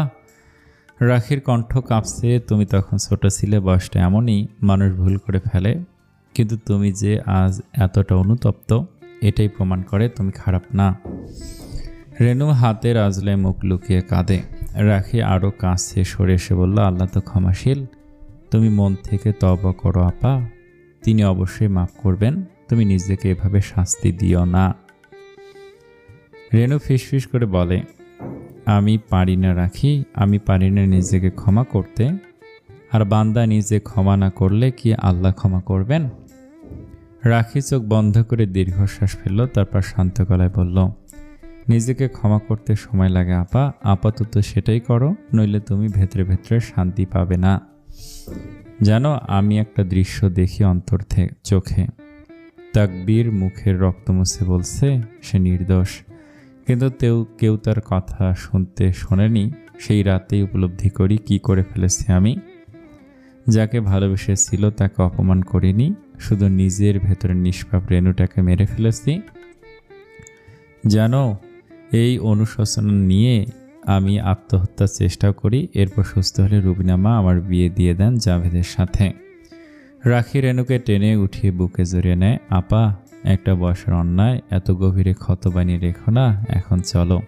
রাখির কণ্ঠ কাঁপছে। তুমি তখন ছোট ছিলে, বয়সটা এমনই, মানুষ ভুল করে ফেলে, কিন্তু তুমি যে আজ এতটা অনুতপ্ত, এটাই প্রমাণ করে তুমি খারাপ না। রেনু হাতের আজলে মুখ লুকিয়ে কাঁদে। রাখি আরও কাছে সরে এসে বলল, আল্লাহ তো ক্ষমাশীল, তুমি মন থেকে তওবা করো আপা, তিনি অবশ্যই মাফ করবেন। তুমি নিজেকে এভাবে শাস্তি দিও না। রেনু ফিসফিস করে বলে, আমি পারি না রাখি, আমি পারি না নিজেকে ক্ষমা করতে, আর বান্দা নিজে ক্ষমা না করলে কি আল্লাহ ক্ষমা করবেন? রাখি চোখ বন্ধ করে দীর্ঘশ্বাস ফেলল। তারপর শান্ত গলায় বলল, নিজেকে ক্ষমা করতে সময় লাগে আপা, আপাতত সেটাই করো, নইলে তুমি ভেতরে ভেতরে শান্তি পাবে না। জানো, আমি একটা দৃশ্য দেখি অন্তর চোখে। তাকবীর মুখের রক্ত মুছে বলছে সে নির্দোষ, কিন্তু কেউ তার কথা শুনতে শোনেনি। সেই রাতেই উপলব্ধি করি কি করে ফেলেছি আমি। যাকে ভালোবেসেছিল তাকে অপমান করিনি, শুধু নিজের ভেতরে নিষ্পাপ রেনুটাকে মেরে ফেলেছি। জানো, এই অনুশোচনা নিয়ে আমি আত্মহত্যার চেষ্টাও করি। এরপর সুস্থ হলে রুবিনা মা আমার বিয়ে দিয়ে দেন জাভেদের সাথে। রাখি রেনুকে টেনে উঠিয়ে বুকে জড়িয়ে নেয়। আপা, একটা বয়সের অন্যায় এত গভীরে ক্ষত বানিয়ে রেখো না। এখন চলো,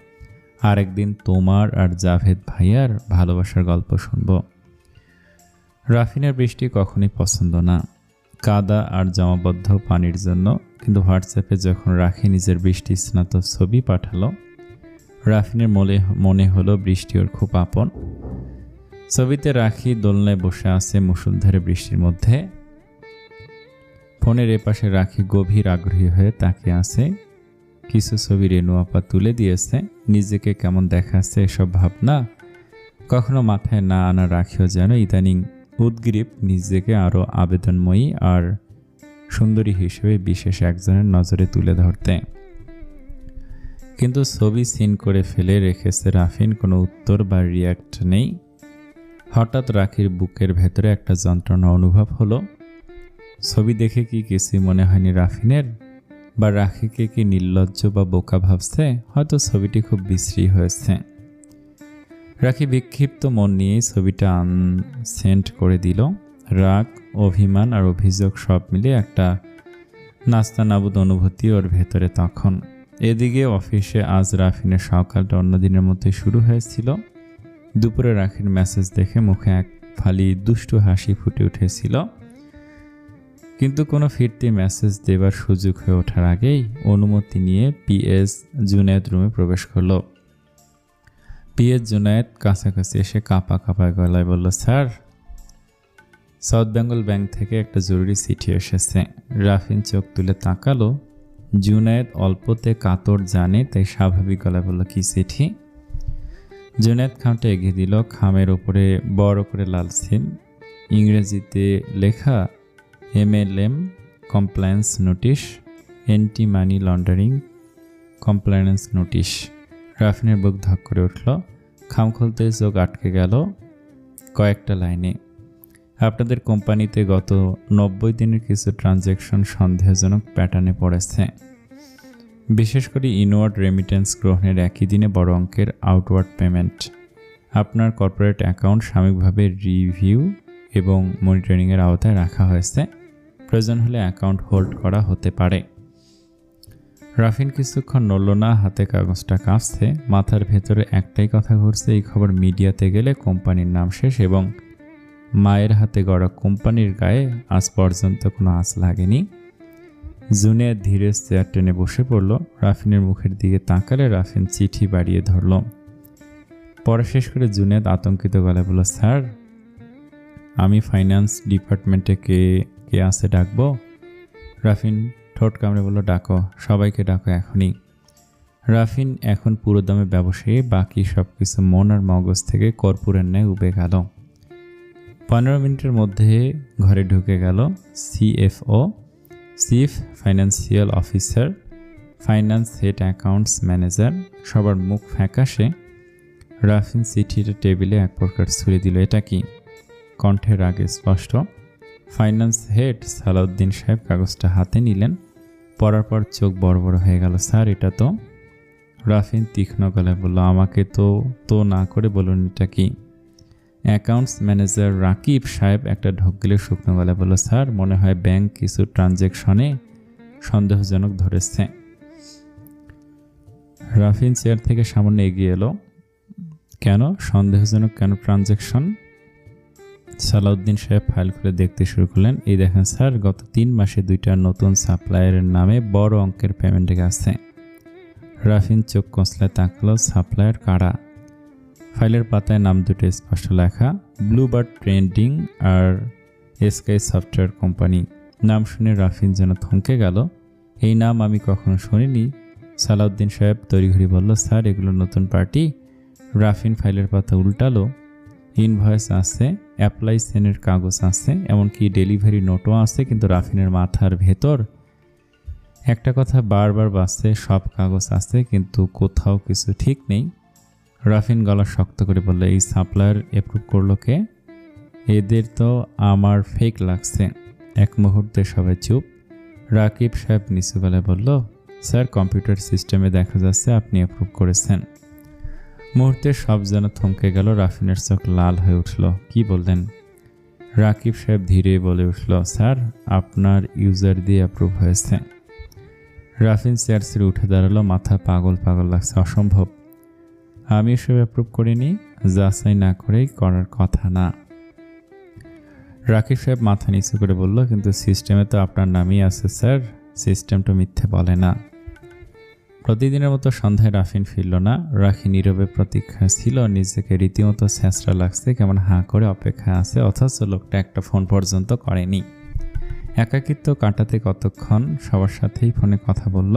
আরেকদিন তোমার আর জাভেদ ভাইয়ার ভালোবাসার গল্প শুনব। রাফিনের বৃষ্টি কখনই পছন্দ না, কাদা আর জমাবদ্ধ পানির জন্য। কিন্তু হোয়াটসঅ্যাপে যখন রাখি নিজের বৃষ্টি স্নাত ছবি পাঠালো, রাফিনের মনে হলো বৃষ্টি ওর খুব আপন। ছবিতে রাখি দোলনায় বসে আছে মুষলধারে বৃষ্টির মধ্যে। ফোনের এপাশে রাখি গভীর আগ্রহী হয়ে তাকিয়ে আছে। কিছু ছবি রেনু আপা তুলে দিয়েছে। নিজেকে কেমন দেখাচ্ছে এসব ভাবনা কখনো মাথায় না আনা রাখিও যেন ইদানিং উদ্গ্রীব নিজেকে আরও আবেদনময়ী আর সুন্দরী হিসেবে বিশেষ একজনের নজরে তুলে ধরতে। কিন্তু ছবি সিন করে ফেলে রেখেছে রাফিন, কোনো উত্তর বা রিয়াক্ট নেই। হঠাৎ রাখির বুকের ভেতরে একটা যন্ত্রণা অনুভব হলো। ছবি দেখে কি কিছুই মনে হয়নি রাফিনের? বা রাখিকে কি নির্লজ্জ বা বোকা ভাবছে, হয়তো ছবিটি খুব বিশ্রী হয়েছে। রাখি বিক্ষিপ্ত মন নিয়েই ছবিটা আনসেন্ড করে দিল। রাগ, অভিমান আর অভিযোগ সব মিলে একটা নাস্তানাবুদ অনুভূতি ওর ভেতরে তখন। এদিকে অফিসে আজ রাফিনের সকালটা অন্যদিনের মতোই শুরু হয়েছিল। দুপুরে রাখির মেসেজ দেখে মুখে এক ফালি দুষ্টু হাসি ফুটে উঠেছিল, কিন্তু কোনো ফিরতি মেসেজ দেবার সুযোগ হয়ে ওঠার আগেই অনুমতি নিয়ে পিএস জুনায়েদ রুমে প্রবেশ করলো। পিএস জুনায়েদ কাছাকাছি এসে কাঁপা কাঁপা গলায় বলল, স্যার, সাউথ বেঙ্গল ব্যাংক থেকে একটা জরুরি চিঠি এসেছে। রাফিন চোখ তুলে তাকালো। জুনায়েদ অল্পতে কাতর জানে, তাই স্বাভাবিক গলায় বলল, কি চিঠি? জুনায়েদ খামটা এগিয়ে দিল। খামের ওপরে বড় করে লাল সিল, ইংরেজিতে লেখা MLM compliance notice, anti money laundering compliance notice. রাফিনের বুক ধক করে উঠল। খাম খুলতে চোখ আটকে গেল কয়েকটা লাইনে। আপনাদের কোম্পানিতে গত 90 দিনের কিছু ট্রানজ্যাকশন সন্দেহজনক প্যাটার্নে পড়েছে। বিশেষ করে ইনওয়ার্ড রেমিটেন্স গ্রহণের একই দিনে বড় অঙ্কের আউটওয়ার্ড পেমেন্ট। আপনার কর্পোরেট অ্যাকাউন্ট সাময়িকভাবে রিভিউ এবং মনিটরিংয়ের আওতায় রাখা হয়েছে। প্রয়োজন হলে অ্যাকাউন্ট হোল্ড করা হতে পারে। রাফিন কিছুক্ষণ নড়ল না, হাতে কাগজটা কাঁপছে। মাথার ভেতরে একটাই কথা ঘুরছে, এই খবর মিডিয়াতে গেলে কোম্পানির নাম শেষ এবং মায়ের হাতে গড়া কোম্পানির গায়ে আজ পর্যন্ত কোনো আঁচ লাগেনি। জুনিয়র ধীরে চেয়ার টেনে বসে পড়ল। রাফিনের মুখের দিকে তাকালে রাফিন চিঠি বাড়িয়ে ধরল। পড়া শেষ করে জুনিয়র আতঙ্কিত গলায় বলল, স্যার, আমি ফাইন্যান্স ডিপার্টমেন্টে কে আছে ডাকবো? রাফিন ঠোঁট কামড়ে বলল, ডাকো, সবাইকে ডাকো এখনই। রাফিন এখন পুরো দমে ব্যবসায়ী, বাকি সব কিছু মন আর মগজ থেকে কর্পূরের ন্যায় উবে গেল। 15 মিনিটের মধ্যে ঘরে ঢুকে গেল CFO, chief financial officer, finance head, accounts manager. সবার মুখ ফ্যাকাশে। রাফিন চিঠিটা টেবিলে এক প্রকার ছুড়ে দিল। এটা কি? কণ্ঠের আগে স্পষ্ট। ফাইন্যান্স হেড সালাউদ্দিন সাহেব কাগজটা হাতে নিলেন। পড়ার পর চোখ বড় বড় হয়ে গেল। স্যার, এটা তো। রাফিন তীক্ষ্ণ গলায় বলল, আমাকে তো না করে বলুন এটা কি? অ্যাকাউন্টস ম্যানেজার রাকিব সাহেব একটা ঢোক গিলে শুকনো গলায় বলল, স্যার, মনে হয় ব্যাংক কিছু ট্রানজ্যাকশনে সন্দেহজনক ধরেছে। রাফিন চেয়ার থেকে সামান্য এগিয়ে এলো। কেন সন্দেহজনক? কেন ট্রানজ্যাকশন? সালাউদ্দিন সাহেব ফাইল খুলে দেখতে শুরু করলেন। এই দেখেন স্যার, গত 3 মাসে 2টা নতুন সাপ্লায়ারের নামে বড় অঙ্কের পেমেন্ট গেছে। রাফিন চোখ কষলায় তাকালো। সাপ্লায়ার কারা? ফাইলের পাতায় নাম দুটো স্পষ্ট লেখা, ব্লুবার্ড ট্রেন্ডিং আর স্কাই সফটওয়্যার কোম্পানি। নাম শুনে রাফিন যেন থমকে গেল। এই নাম আমি কখনো শুনিনি। সালাউদ্দিন সাহেব তড়িঘড়ি বলল, স্যার, এগুলো নতুন পার্টি। রাফিন ফাইলের পাতা উল্টালো। ইনভয়েস আছে, অ্যাপ্লাই সেনের কাগজ আছে, এমনকি ডেলিভারি নোটও আছে, কিন্তু রাফিনের মাথার ভেতর একটা কথা বারবার বাজছে, সব কাগজ আছে কিন্তু কোথাও কিছু ঠিক নেই। রাফিন গলা শক্ত করে বলল, এই সাপ্লায়ার অ্যাপ্রুভ করলো কে? এদের তো আমার ফেক লাগছে। এক মুহূর্তে সবাই চুপ। রাকিব সাহেব নিচু গলায় বলল, স্যার, কম্পিউটার সিস্টেমে দেখা যাচ্ছে আপনি অ্যাপ্রুভ করেছেন। মুহূর্তে সব যেন থমকে গেল। রাফিনের চোখ লাল হয়ে উঠল। কি বললেন? রাকিব সাহেব ধীরে বলে উঠল, স্যার, আপনার ইউজার দিয়ে অ্যাপ্রুভ হয়েছে। রাফিন চেয়ার ছেড়ে উঠে দাঁড়ালো। মাথা পাগল পাগল লাগছে। অসম্ভব, আমি এসব অ্যাপ্রুভ করিনি। যাচাই না করেই করার কথা না। রাকিব সাহেব মাথা নিচু করে বলল, কিন্তু সিস্টেমে তো আপনার নামই আছে স্যার, সিস্টেম তো মিথ্যে বলে না। প্রতিদিনের মতো সন্ধ্যায় রাফিন ফিরল না। রাখি নীরবে প্রতীক্ষা ছিল। নিজেকে রীতিমতো ছ্যাঁচড়া লাগছে, কেমন হাঁ করে অপেক্ষায় আছে, অথচ লোকটা একটা ফোন পর্যন্ত করেনি। একাকিত্ব কাটাতে কতক্ষণ সবার সাথেই ফোনে কথা বলল।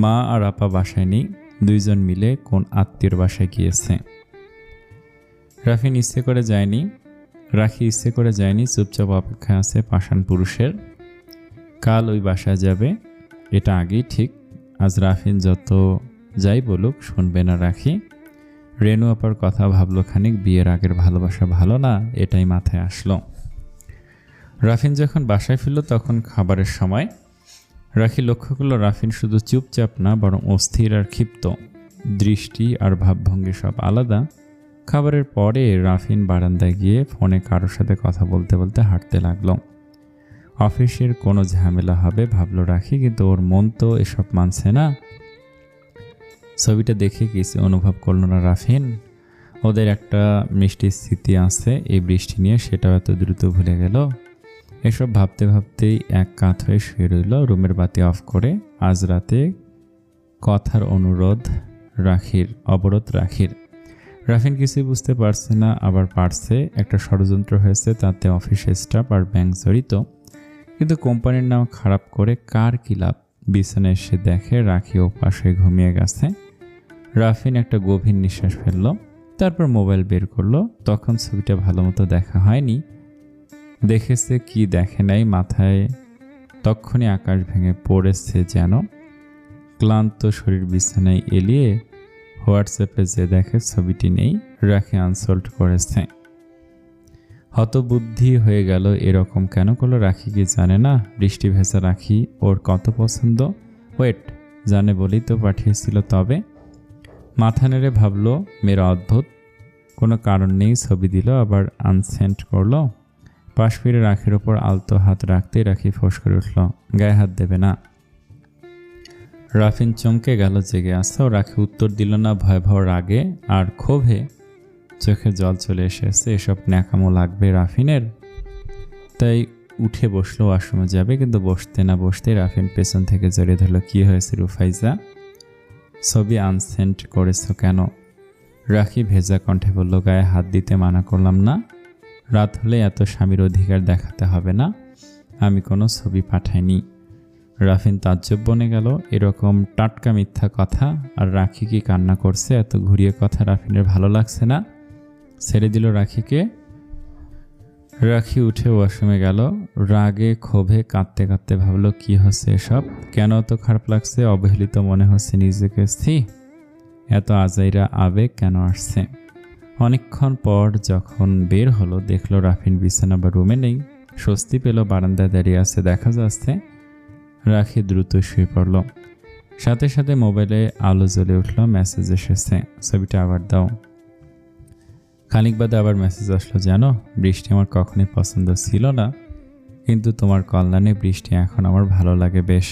মা আর আপা বাসায় নেই, 2 জন মিলে কোন আত্মীয়র বাসায় গিয়েছে। রাখি ইচ্ছে করে যায়নি, চুপচাপ অপেক্ষা আছে পাষাণ পুরুষের। কাল ওই বাসায় যাবে, এটা আগেই ঠিক। আজ রাফিন যত যাই বলুক শুনবে না রাখি। রেনু আপার কথা ভাবলো খানিক। বিয়ের আগের ভালোবাসা ভালো না, এটাই মাথায় আসলো। রাফিন যখন বাসায় ফিরল তখন খাবারের সময়। রাখি লক্ষ্য করল রাফিন শুধু চুপচাপ না, বরং অস্থির আর ক্ষিপ্ত। দৃষ্টি আর ভাবভঙ্গি সব আলাদা। খাবারের পরে রাফিন বারান্দায় গিয়ে ফোনে কারোর সাথে কথা বলতে বলতে হাঁটতে লাগলো। অফিসের কোনো ঝামেলা হবে ভাবলো রাখি, কিন্তু ওর মন তো এসব মানছে না। ছবিটা দেখে কিছু অনুভব করলো না রাফিন। ওদের একটা মিষ্টি স্মৃতি আছে এই বৃষ্টি নিয়ে, সেটাও এত দ্রুত ভুলে গেল। এসব ভাবতে ভাবতেই এক কাত হয়ে শুয়ে রইল, রুমের বাতি অফ করে। আজ রাতে কথার অবরোধ রাখির। রাফিন কিছুই বুঝতে পারছে না, আবার পারছে। একটা ষড়যন্ত্র হয়েছে, তাতে অফিস স্টাফ আর ব্যাংক জড়িত। কিন্তু কোম্পানির নাম খারাপ করে কার কি লাভ? বিছানায় এসে দেখে রাখি ওপাশ হয়ে ঘুমিয়ে গেছে। রাফিন একটা গভীর নিঃশ্বাস ফেলল, তারপর মোবাইল বের করলো। তখন ছবিটা ভালো মতো দেখা হয়নি। দেখেছে কি দেখে নাই, মাথায় তক্ষুনি আকাশ ভেঙে পড়েছে যেন। ক্লান্ত শরীর বিছানায় এলিয়ে হোয়াটসঅ্যাপে যে দেখে ছবিটি নেই, রাখি আনসল্ট করেছে। হতবুদ্ধি হয়ে গেল, এরকম কেন করলো? রাখি কি জানে না বৃষ্টি ভেজা রাখি ওর কত পছন্দ? ওয়েট, জানে বলেই তো পাঠিয়েছিল। তবে মাথা নেড়ে ভাবলো মেয়েরা অদ্ভুত, কোনো কারণ নেই ছবি দিল, আবার আনসেন্ড করলো। পাশ ফিরে রাখির ওপর আলতো হাত রাখতেই রাখি ফোঁস করে উঠল, গায়ে হাত দেবে না। রাফিন চমকে গেল, জেগে আসছে। রাখি উত্তর দিল না। ভয়াবহ রাগে আর ক্ষোভে চোখে জল চলে এসেছে। এসব ন্যাকামো লাগবে রাফিনের। তাই উঠে বসলো, ওয়াশরুমে যাবে, কিন্তু বসতে না বসতে রাফিন পেছন থেকে জড়িয়ে ধরলো। কি হয়েছে রুফাইজা? ছবি আনসেন্ড করেছ কেন? রাখি ভেজা কণ্ঠে বলল, গায়ে হাত দিতে মানা করলাম না? রাত হলে এত স্বামীর অধিকার দেখাতে হবে না। আমি কোনো ছবি পাঠাইনি। রাফিন তাজ্জব বনে গেল, এরকম টাটকা মিথ্যা কথা। আর রাখি কি কান্না করছে? এত ঘুরিয়ে কথা রাফিনের ভালো লাগছে না। ছেড়ে দিল রাখিকে। রাখি উঠে ওয়াশরুমে গেল। রাগে ক্ষোভে কাঁদতে কাঁদতে ভাবলো, কি হচ্ছে এসব? কেন এত খারাপ লাগছে? অবহেলিত মনে হচ্ছে নিজেকে। এত আজাইরা আবেগ কেন আসছে? অনেকক্ষণ পর যখন বের হলো, দেখলো রাফিন বিছানা বা রুমে নেই। স্বস্তি পেল, বারান্দায় দাঁড়িয়ে আছে দেখা যাচ্ছে। রাখি দ্রুত শুয়ে পড়ল। সাথে সাথে মোবাইলে আলো জ্বলে উঠল, মেসেজ এসেছে, ছবিটা আবার দাও। খানিক বাদে আবার মেসেজ আসলো, জানো বৃষ্টি আমার কখনোই পছন্দ ছিল না, কিন্তু তোমার কল্যাণে বৃষ্টি এখন আমার ভালো লাগে বেশ।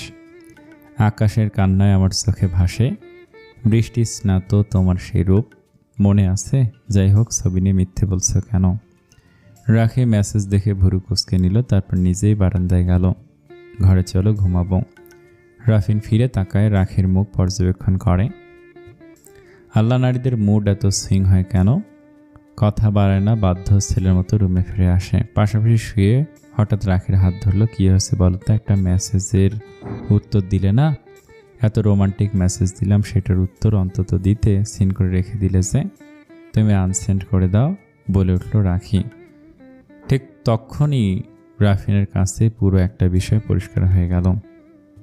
আকাশের কান্নায় আমার চোখে ভাসে বৃষ্টি স্নাত তোমার সেই রূপ মনে আছে। যাই হোক, ছবি নিয়ে মিথ্যে বলছো কেন? রাখি মেসেজ দেখে ভুরু কুঁচকে নিল, তারপর নিজেই বারান্দায় গেল। ঘরে চলো, ঘুমাবো। রাফিন ফিরে তাকায়, রাখির মুখ পর্যবেক্ষণ করে। আল্লাহ, নারীদের মুড এত সুইং হয় কেন? কথা বাড়ায় না, বাধ্য ছেলের মতো রুমে ফিরে আসে। পাশাপাশি শুয়ে হঠাৎ রাখির হাত ধরলো। কি হয়েছে বলো তো? একটা মেসেজের উত্তর দিলে না? এত রোমান্টিক মেসেজ দিলাম, সেটার উত্তর অন্তত দিতে সিন করে রেখে দিলে যে। তুমি আনসেন্ড করে দাও, বলে উঠল রাখি। ঠিক তখনই রাফিনের কাছে পুরো একটা বিষয় পরিষ্কার হয়ে গেল।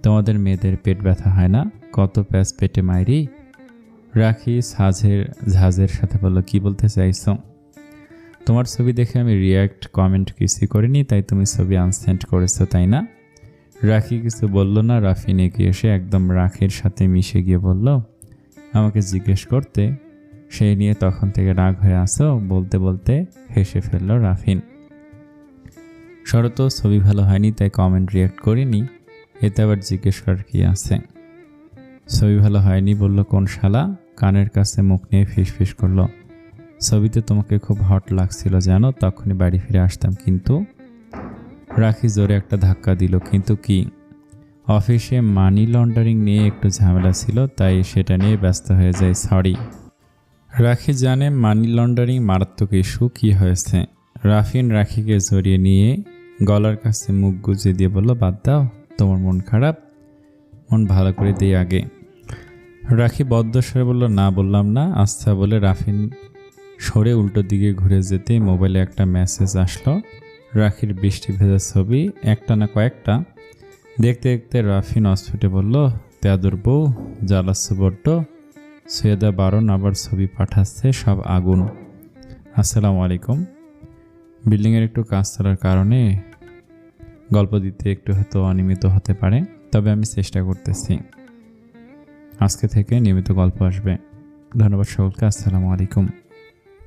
তোমাদের মেয়েদের পেট ব্যথা হয় না? কত প্যাচ পেটে মাইরি। রাখি ঝাঁঝের সাথে বলল, কি বলতে চাইছো? তোমার ছবি দেখে আমি কমেন্ট কিছুই করিনি, তাই তুমি ছবি আনসেন্ড করেছো, তাই না? রাখি কিছু বলল না। রাফিন এগিয়ে এসে একদম রাখির সাথে মিশে গিয়ে বলল, আমাকে জিজ্ঞেস করতে, সেই নিয়ে তখন থেকে রাগ হয়ে আসো? বলতে বলতে হেসে ফেলল রাফিন। শরত ছবি ভালো হয়নি তাই কমেন্ট রিয়াক্ট করিনি, এতে আবার জিজ্ঞেস করার কি আছে? ছবি ভালো হয়নি বলল কোন শালা? কানের কাছে মুখ নিয়ে ফিসফিস করলো, ছবিতে তোমাকে খুব হট লাগছিল জানো, তখনই বাড়ি ফিরে আসতাম। কিন্তু রাখি জোরে একটা ধাক্কা দিল। কিন্তু কি? অফিসে মানি লন্ডারিং নিয়ে একটু ঝামেলা ছিল, তাই সেটা নিয়ে ব্যস্ত হয়ে যায়। সরি। রাখি জানে মানি লন্ডারিং মারাত্মক ইস্যু। কি হয়েছে? রাফিন রাখিকে জড়িয়ে নিয়ে গলার কাছে মুখ গুজে দিয়ে বলল, বাদ দাও, তোমার মন খারাপ, মন ভালো করে দিই আগে। রাখি বদ্ধস্বরে বলল, না বললাম না। আচ্ছা বলে রাফিন সরে উল্টো দিকে ঘুরে যেতে মোবাইলে একটা মেসেজ আসলো। রাখির বৃষ্টি ভেজা ছবি, একটা না কয়েকটা। দেখতে দেখতে রাফিন অস্ফুটে বলল, তেয়াদুর বউ, জ্বালাচ্ছ বড্ড। সৈয়দা বারণ আবার ছবি পাঠাচ্ছে, সব আগুন। আসসালামু আলাইকুম। বিল্ডিংয়ের একটু কাজ চলার কারণে গল্প দিতে একটু হয়তো অনিয়মিত হতে পারে, তবে আমি চেষ্টা করতেছি। আজকে থেকে নিয়মিত গল্প আসবে। ধন্যবাদ সকলকে। আসসালামু আলাইকুম।